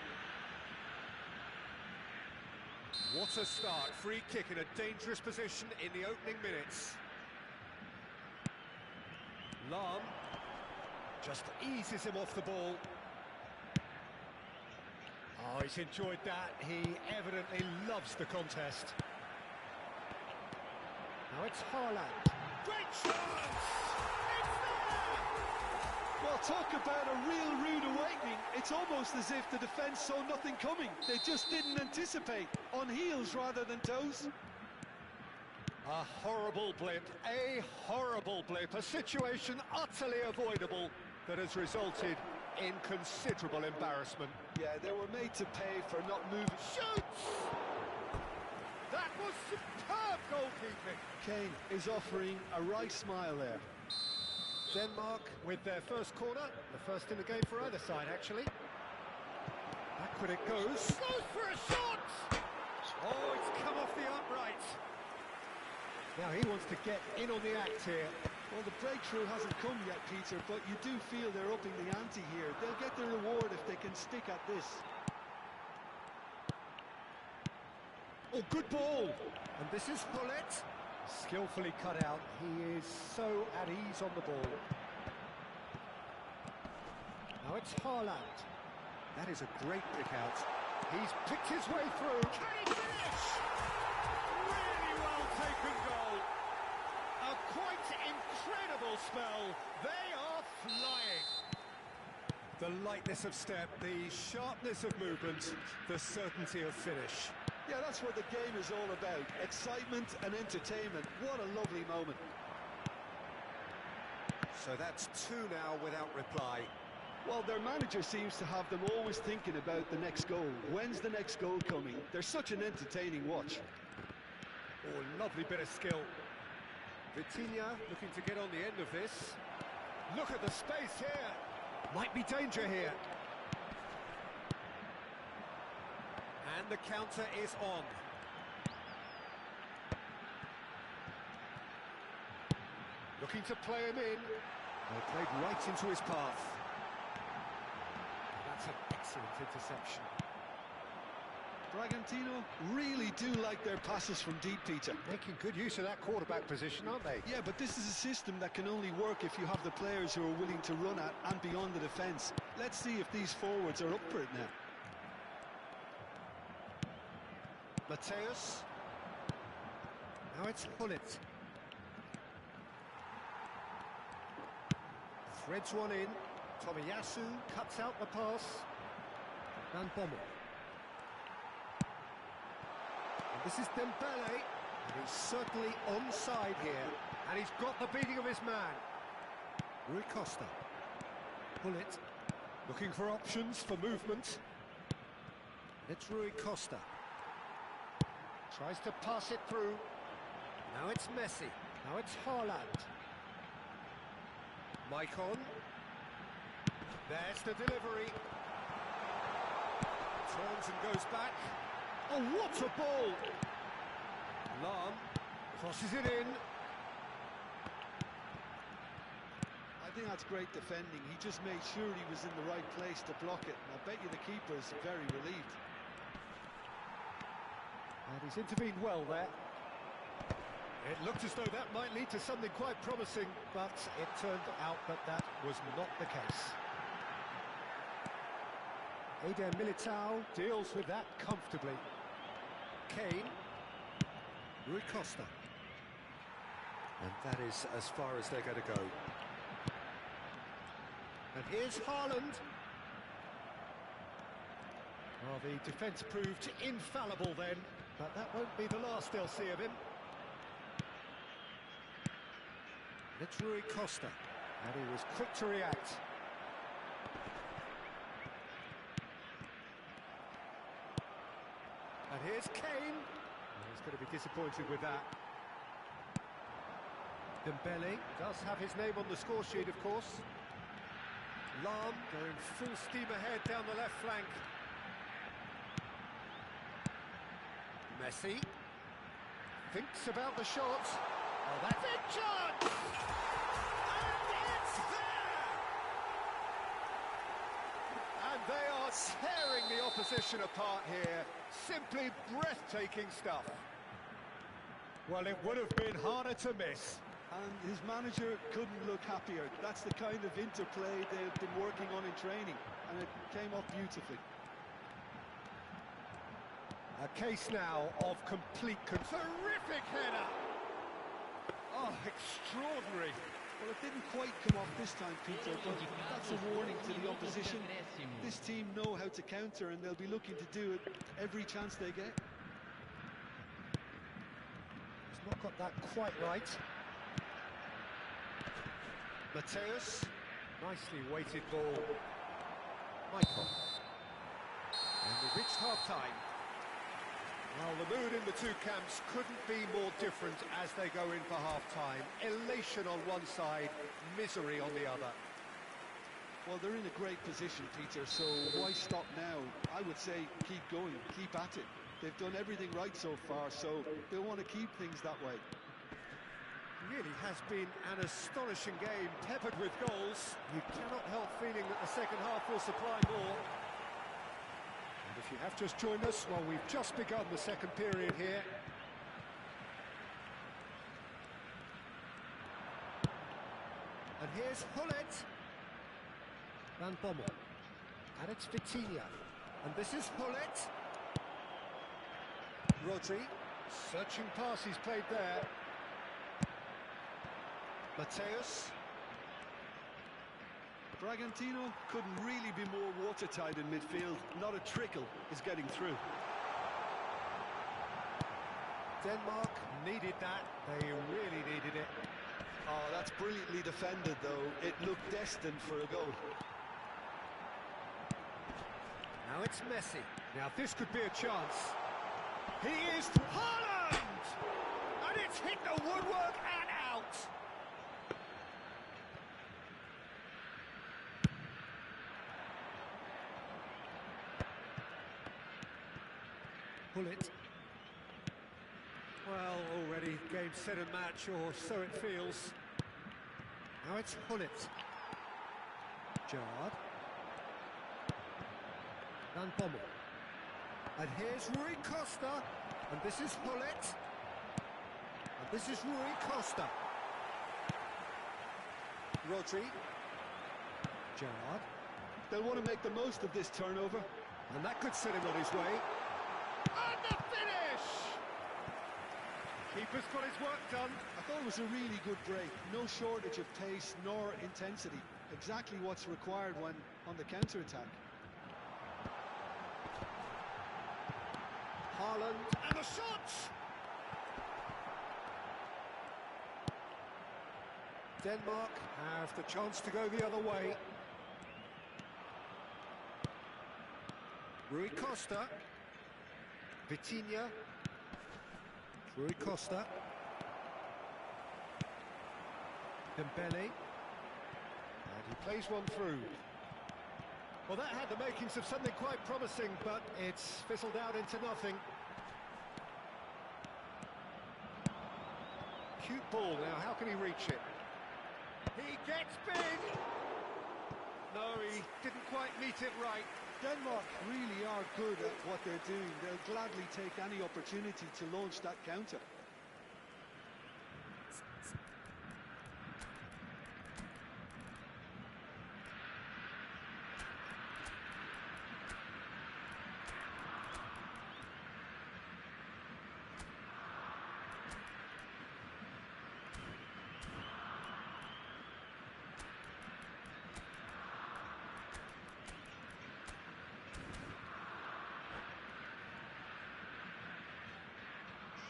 Speaker 2: What a start. Free kick in a dangerous position in the opening minutes. Lahm just eases him off the ball. Oh, he's enjoyed that. He evidently loves the contest.
Speaker 3: Now it's Haaland. Great chance! It's there!
Speaker 4: Well, talk about a real rude awakening. It's almost as if the defence saw nothing coming. They just didn't anticipate. On heels rather than toes.
Speaker 3: A horrible blip, a situation utterly avoidable that has resulted in considerable embarrassment.
Speaker 4: Yeah, they were made to pay for not moving.
Speaker 3: Shoots! That was superb goalkeeping.
Speaker 4: Kane is offering a wry smile there.
Speaker 3: Denmark with their first corner, the first in the game for either side, actually. Backward it goes. Goes for a shot! Oh, it's come off the upright. Now he wants to get in on the act here.
Speaker 4: Well, the breakthrough hasn't come yet, Peter, but you do feel they're upping the ante here. They'll get the reward if they can stick at this.
Speaker 3: Oh, good ball! And this is Gullit. Skillfully cut out. He is so at ease on the ball. Now it's Haaland. That is a great pick out. He's picked his way through. Can he finish? Really well taken goal. A quite incredible spell. They are flying. The lightness of step, the sharpness of movement, the certainty of finish.
Speaker 4: Yeah, that's what the game is all about. Excitement and entertainment. What a lovely moment.
Speaker 3: So that's two now without reply.
Speaker 4: Well, their manager seems to have them always thinking about the next goal. When's the next goal coming? They're such an entertaining watch.
Speaker 3: Oh, lovely bit of skill. Vitinha looking to get on the end of this. Look at the space here. Might be danger here. And the counter is on. Looking to play him in. They played right into his path. That's an excellent interception.
Speaker 4: Bragantino really do like their passes from deep, Peter.
Speaker 3: Making good use of that quarterback position, aren't they?
Speaker 4: Yeah, but this is a system that can only work if you have the players who are willing to run at and beyond the defence. Let's see if these forwards are up for it now.
Speaker 3: Mateus. Now it's Gullit. Threads one in. Tomiyasu cuts out the pass. Van Bommel. And this is Dembele. And he's certainly onside here. And he's got the beating of his man. Rui Costa. Gullit. Looking for options for movement. It's Rui Costa. Tries to pass it through. Now it's Messi. Now it's Haaland. Maicon. There's the delivery. Turns and goes back. Oh, what a ball! Lam crosses it in.
Speaker 4: I think that's great defending. He just made sure he was in the right place to block it. And I bet you the keeper's very relieved.
Speaker 3: And he's intervened well there. It looked as though that might lead to something quite promising, but it turned out that that was not the case. Eder Militao deals with that comfortably. Kane. Rui Costa. And that is as far as they're going to go. And here's Haaland. Well, the defence proved infallible then, but that won't be the last they'll see of him. It's Rui Costa, and he was quick to react. And here's Kane. He's going to be disappointed with that. Dembele does have his name on the score sheet, of course. Lam going full steam ahead down the left flank. Messi thinks about the shot. Oh, that's it, chance! And it's there! And they are tearing the opposition apart here. Simply breathtaking stuff. Well, it would have been harder to miss.
Speaker 4: And his manager couldn't look happier. That's the kind of interplay they've been working on in training, and it came off beautifully.
Speaker 3: A case now of complete terrific header.
Speaker 2: Oh, extraordinary.
Speaker 4: Well, it didn't quite come off this time, Peter, but that's a warning to the opposition. This team know how to counter, and they'll be looking to do it every chance they get.
Speaker 2: He's not got that quite right. Mateus, nicely weighted ball. Michael. And we've reached half-time. Well, the mood in the two camps couldn't be more different as they go in for half-time. Elation on one side, misery on the other.
Speaker 4: Well, they're in a great position, Peter, so why stop now? I would say keep going, keep at it. They've done everything right so far, so they'll want to keep things that way.
Speaker 2: It really has been an astonishing game, peppered with goals. You cannot help feeling that the second half will supply more. And if you have just joined us, well, we've just begun the second period here. And here's Hullet. Van Bommel. And it's Vitinha. And this is Hullet. Rodri. Searching pass he's played there. Mateus.
Speaker 4: Bragantino couldn't really be more watertight in midfield. Not a trickle is getting through.
Speaker 2: Denmark needed that. They really needed it.
Speaker 4: Oh, that's brilliantly defended, though. It looked destined for a goal.
Speaker 2: Now it's Messi. Now this could be a chance. He is Haaland! And it's hit the woodwork and out. Hullet. Well, already game, set and match, or so it feels. Now it's Hullet. Gerrard. Van Bommel. And here's Rui Costa. And this is Hullet. And this is Rui Costa. Rodri. Gerrard.
Speaker 4: They'll want to make the most of this turnover.
Speaker 2: And that could set him on his way. And the finish! Keeper's got his work done.
Speaker 4: I thought it was a really good break. No shortage of pace nor intensity. Exactly what's required when on the counter-attack.
Speaker 2: Haaland, and the shot! Denmark have the chance to go the other way. Rui Costa. Vitinha. Rui Costa. Dembele. And he plays one through. Well, that had the makings of something quite promising, but it's fizzled out into nothing. Cute ball now, how can he reach it? He gets big! No, he didn't quite meet it right.
Speaker 4: Denmark really are good at what they're doing. They'll gladly take any opportunity to launch that counter.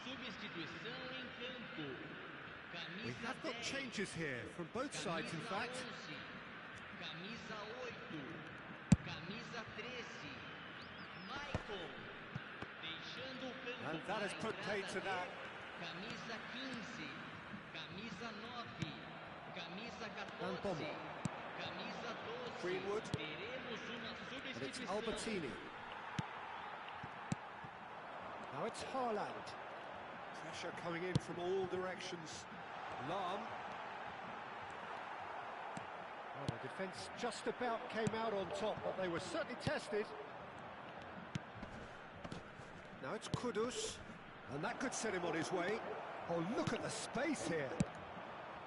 Speaker 5: Substituição em campo.
Speaker 2: We
Speaker 5: Camisa
Speaker 2: have got
Speaker 5: 10,
Speaker 2: changes here, from both sides in
Speaker 5: camisa
Speaker 2: fact.
Speaker 5: 11, camisa 8, camisa 13, Michael, deixando o campo
Speaker 2: And that has
Speaker 5: para a
Speaker 2: put paid
Speaker 5: entrada
Speaker 2: to that.
Speaker 5: de camisa 15, camisa 9, camisa
Speaker 2: Van
Speaker 5: 14,
Speaker 2: Bommel.
Speaker 5: camisa 12.
Speaker 2: Greenwood.
Speaker 5: Teremos uma
Speaker 2: And it's
Speaker 5: substituição.
Speaker 2: Albertini. Now it's Haaland. Pressure coming in from all directions. Lahm. Well, the defence just about came out on top, but they were certainly tested. Now it's Kudus. And that could set him on his way. Oh, look at the space here.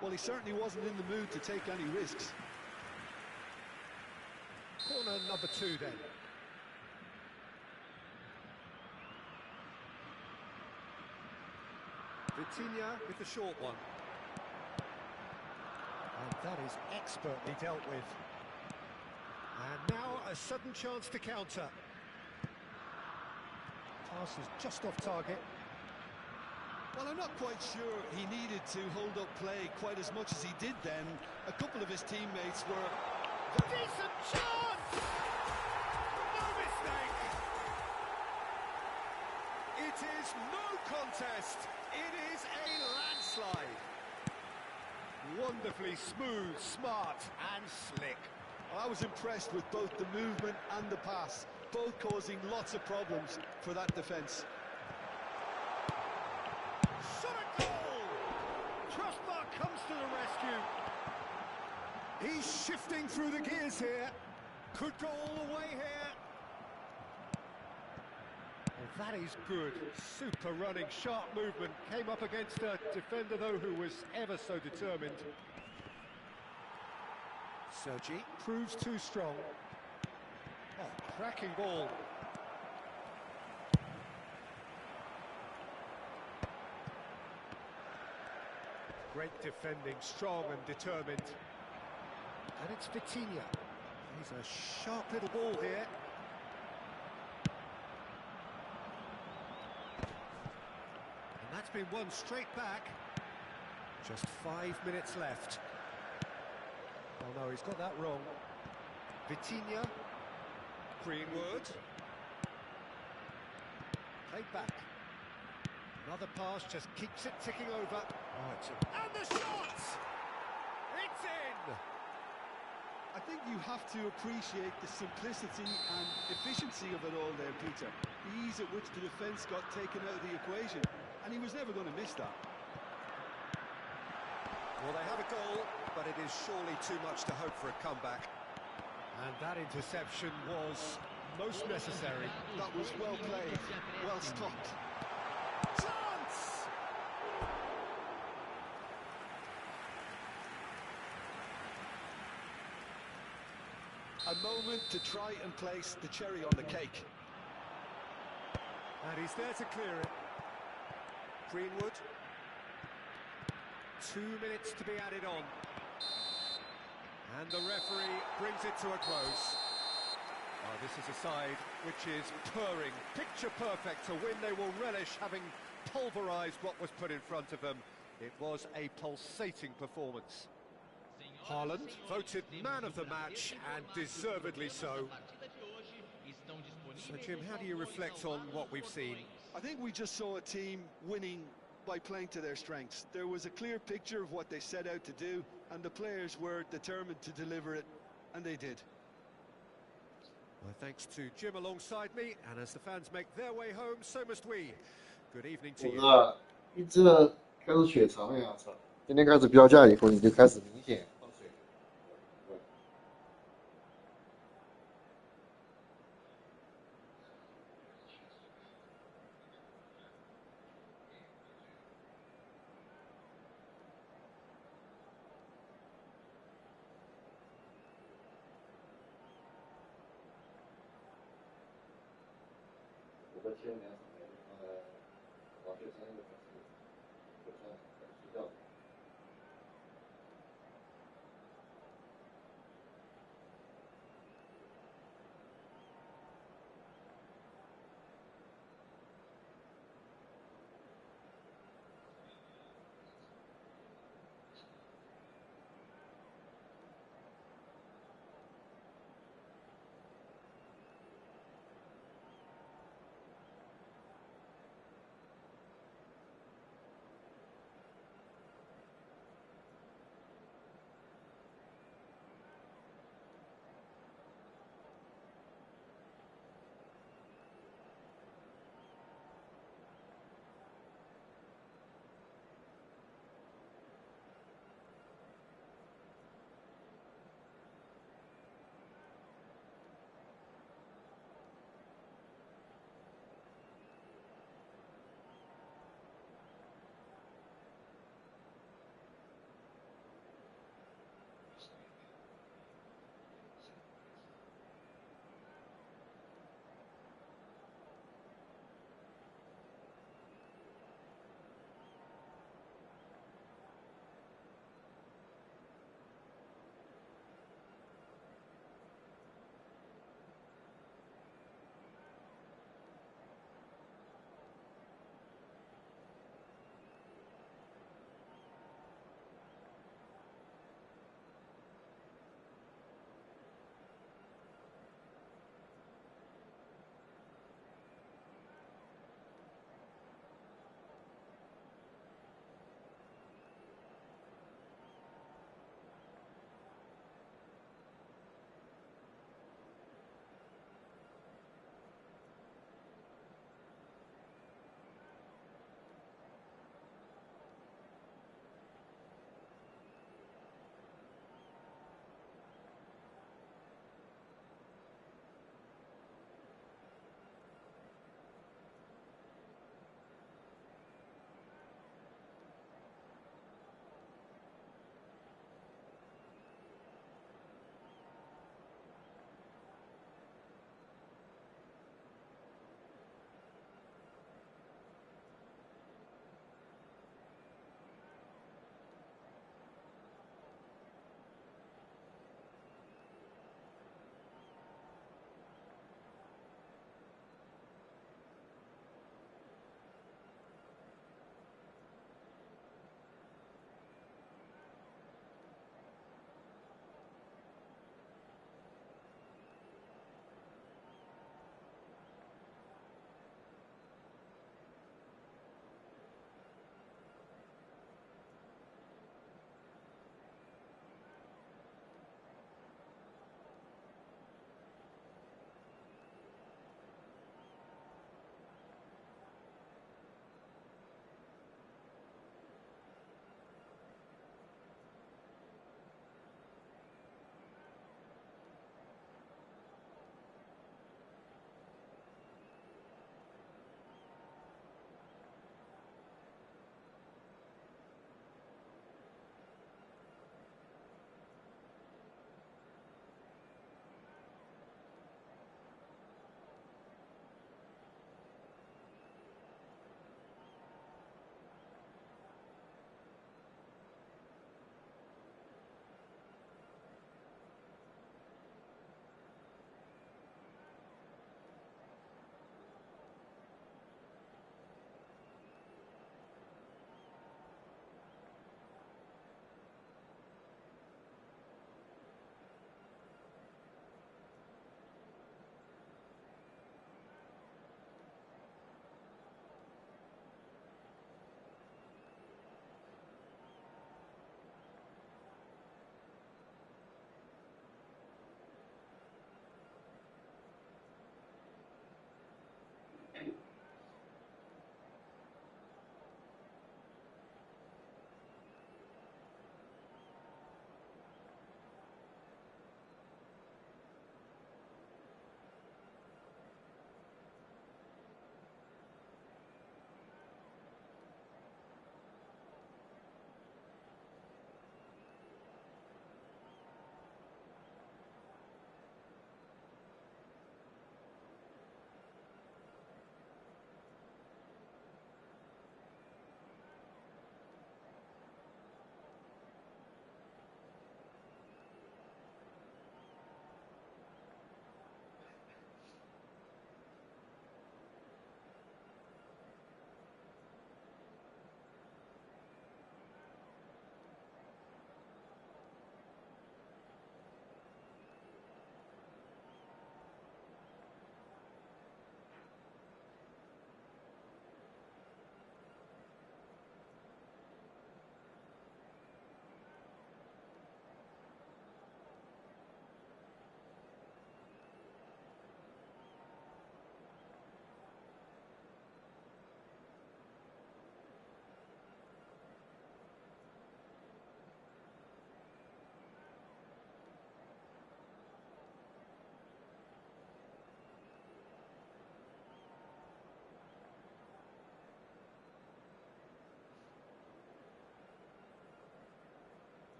Speaker 4: Well, he certainly wasn't in the mood to take any risks.
Speaker 2: Corner number 2 then. Vitinha with the short one.
Speaker 3: And that is expertly dealt with. And now a sudden chance to counter. Pass is just off target.
Speaker 4: Well, I'm not quite sure he needed to hold up play quite as much as he did then. A couple of his teammates were...
Speaker 3: Decent chance! No mistake! It is no contest. It is a landslide. Wonderfully smooth, smart and slick.
Speaker 4: I was impressed with both the movement and the pass, both causing lots of problems for that defence.
Speaker 3: Shot a goal! Crossbar comes to the rescue.
Speaker 2: He's shifting through the gears here. Could go all the way here.
Speaker 3: Well, that is good. Super running, sharp movement. Came up against a defender, though, who was ever so determined. Sergi proves too strong. Oh, cracking ball. Great defending, strong and determined. And it's Vitinha. He's a sharp little ball here. And that's been won straight back. Just 5 minutes left. Oh no, he's got that wrong. Vitinha.
Speaker 2: Greenwood.
Speaker 3: Played back. Another pass just keeps it ticking over. Oh, and the shot! It's in!
Speaker 4: I think you have to appreciate the simplicity and efficiency of it all there, Peter. The ease at which the defence got taken out of the equation, and he was never going to miss that.
Speaker 3: Well, they have a goal, but it is surely too much to hope for a comeback. And that interception was most necessary.
Speaker 4: That was well played, well stopped.
Speaker 3: Chance!
Speaker 4: A moment to try and place the cherry on the cake.
Speaker 3: And he's there to clear it. Greenwood. 2 minutes to be added on. And the referee brings it to a close. Oh, this is a side which is purring, picture perfect. To win, they will relish having pulverised what was put in front of them. It was a pulsating performance. Haaland voted man of the match, and deservedly so. So, Jim, how do you reflect on what we've seen?
Speaker 4: I think we just saw a team winning by playing to their strengths. There was a clear picture of what they set out to do, and the players were determined to deliver it, and they did.
Speaker 3: Well, thanks to Jim alongside me, and as the fans make their way home, so must we. Good evening to you.
Speaker 7: 一直开始血肠呀，操！今天开始标价以后，你就开始明显放水。我的前两场王雪山的粉丝，就算睡觉。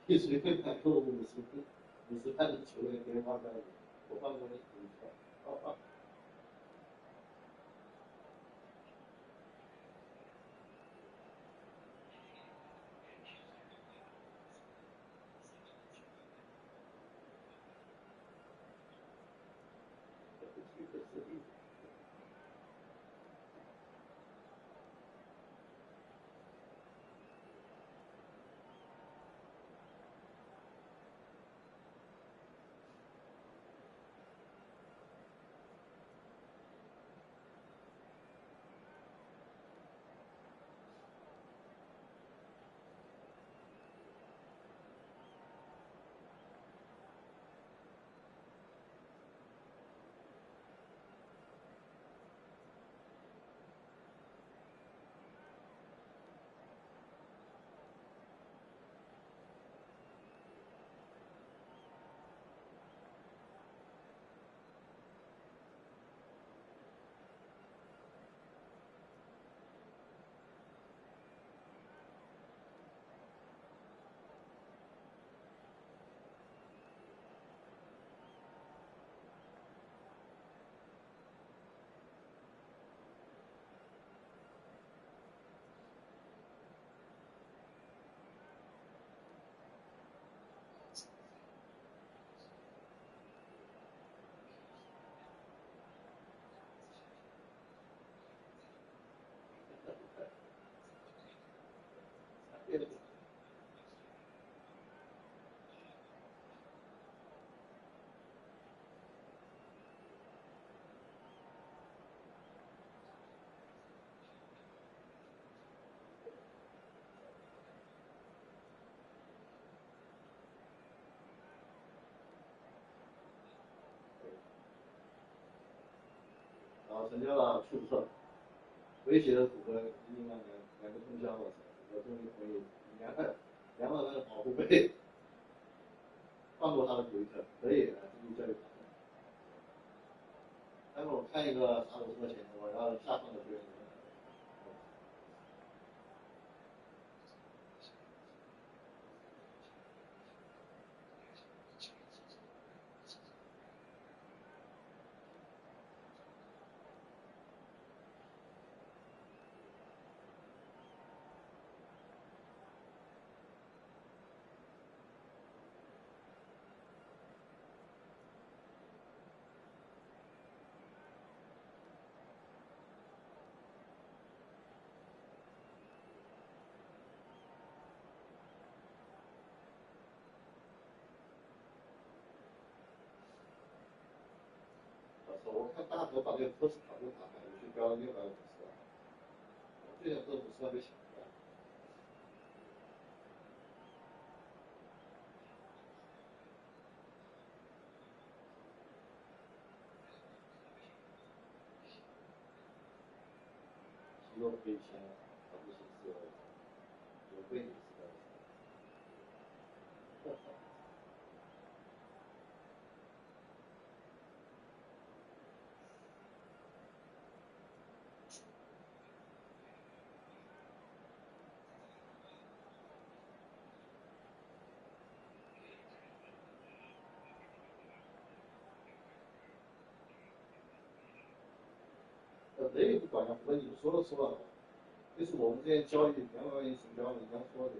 Speaker 7: 你随便买个50万的球员给我买，我帮我赌一下。成交了出色，威胁的组合赢了两个通宵，我终于可以2万的保护费放过他的回撤，可以继续交易他。待会儿我看一个啥罗特钱，我要下放的球员。我看大头把这个科斯塔就打开，我去标了650万，我最想这50万被抢出来。希望可以签，而不是有被你知道。这个不管了，我跟你们说了，就是我们这些交易200万元成交，你刚说的。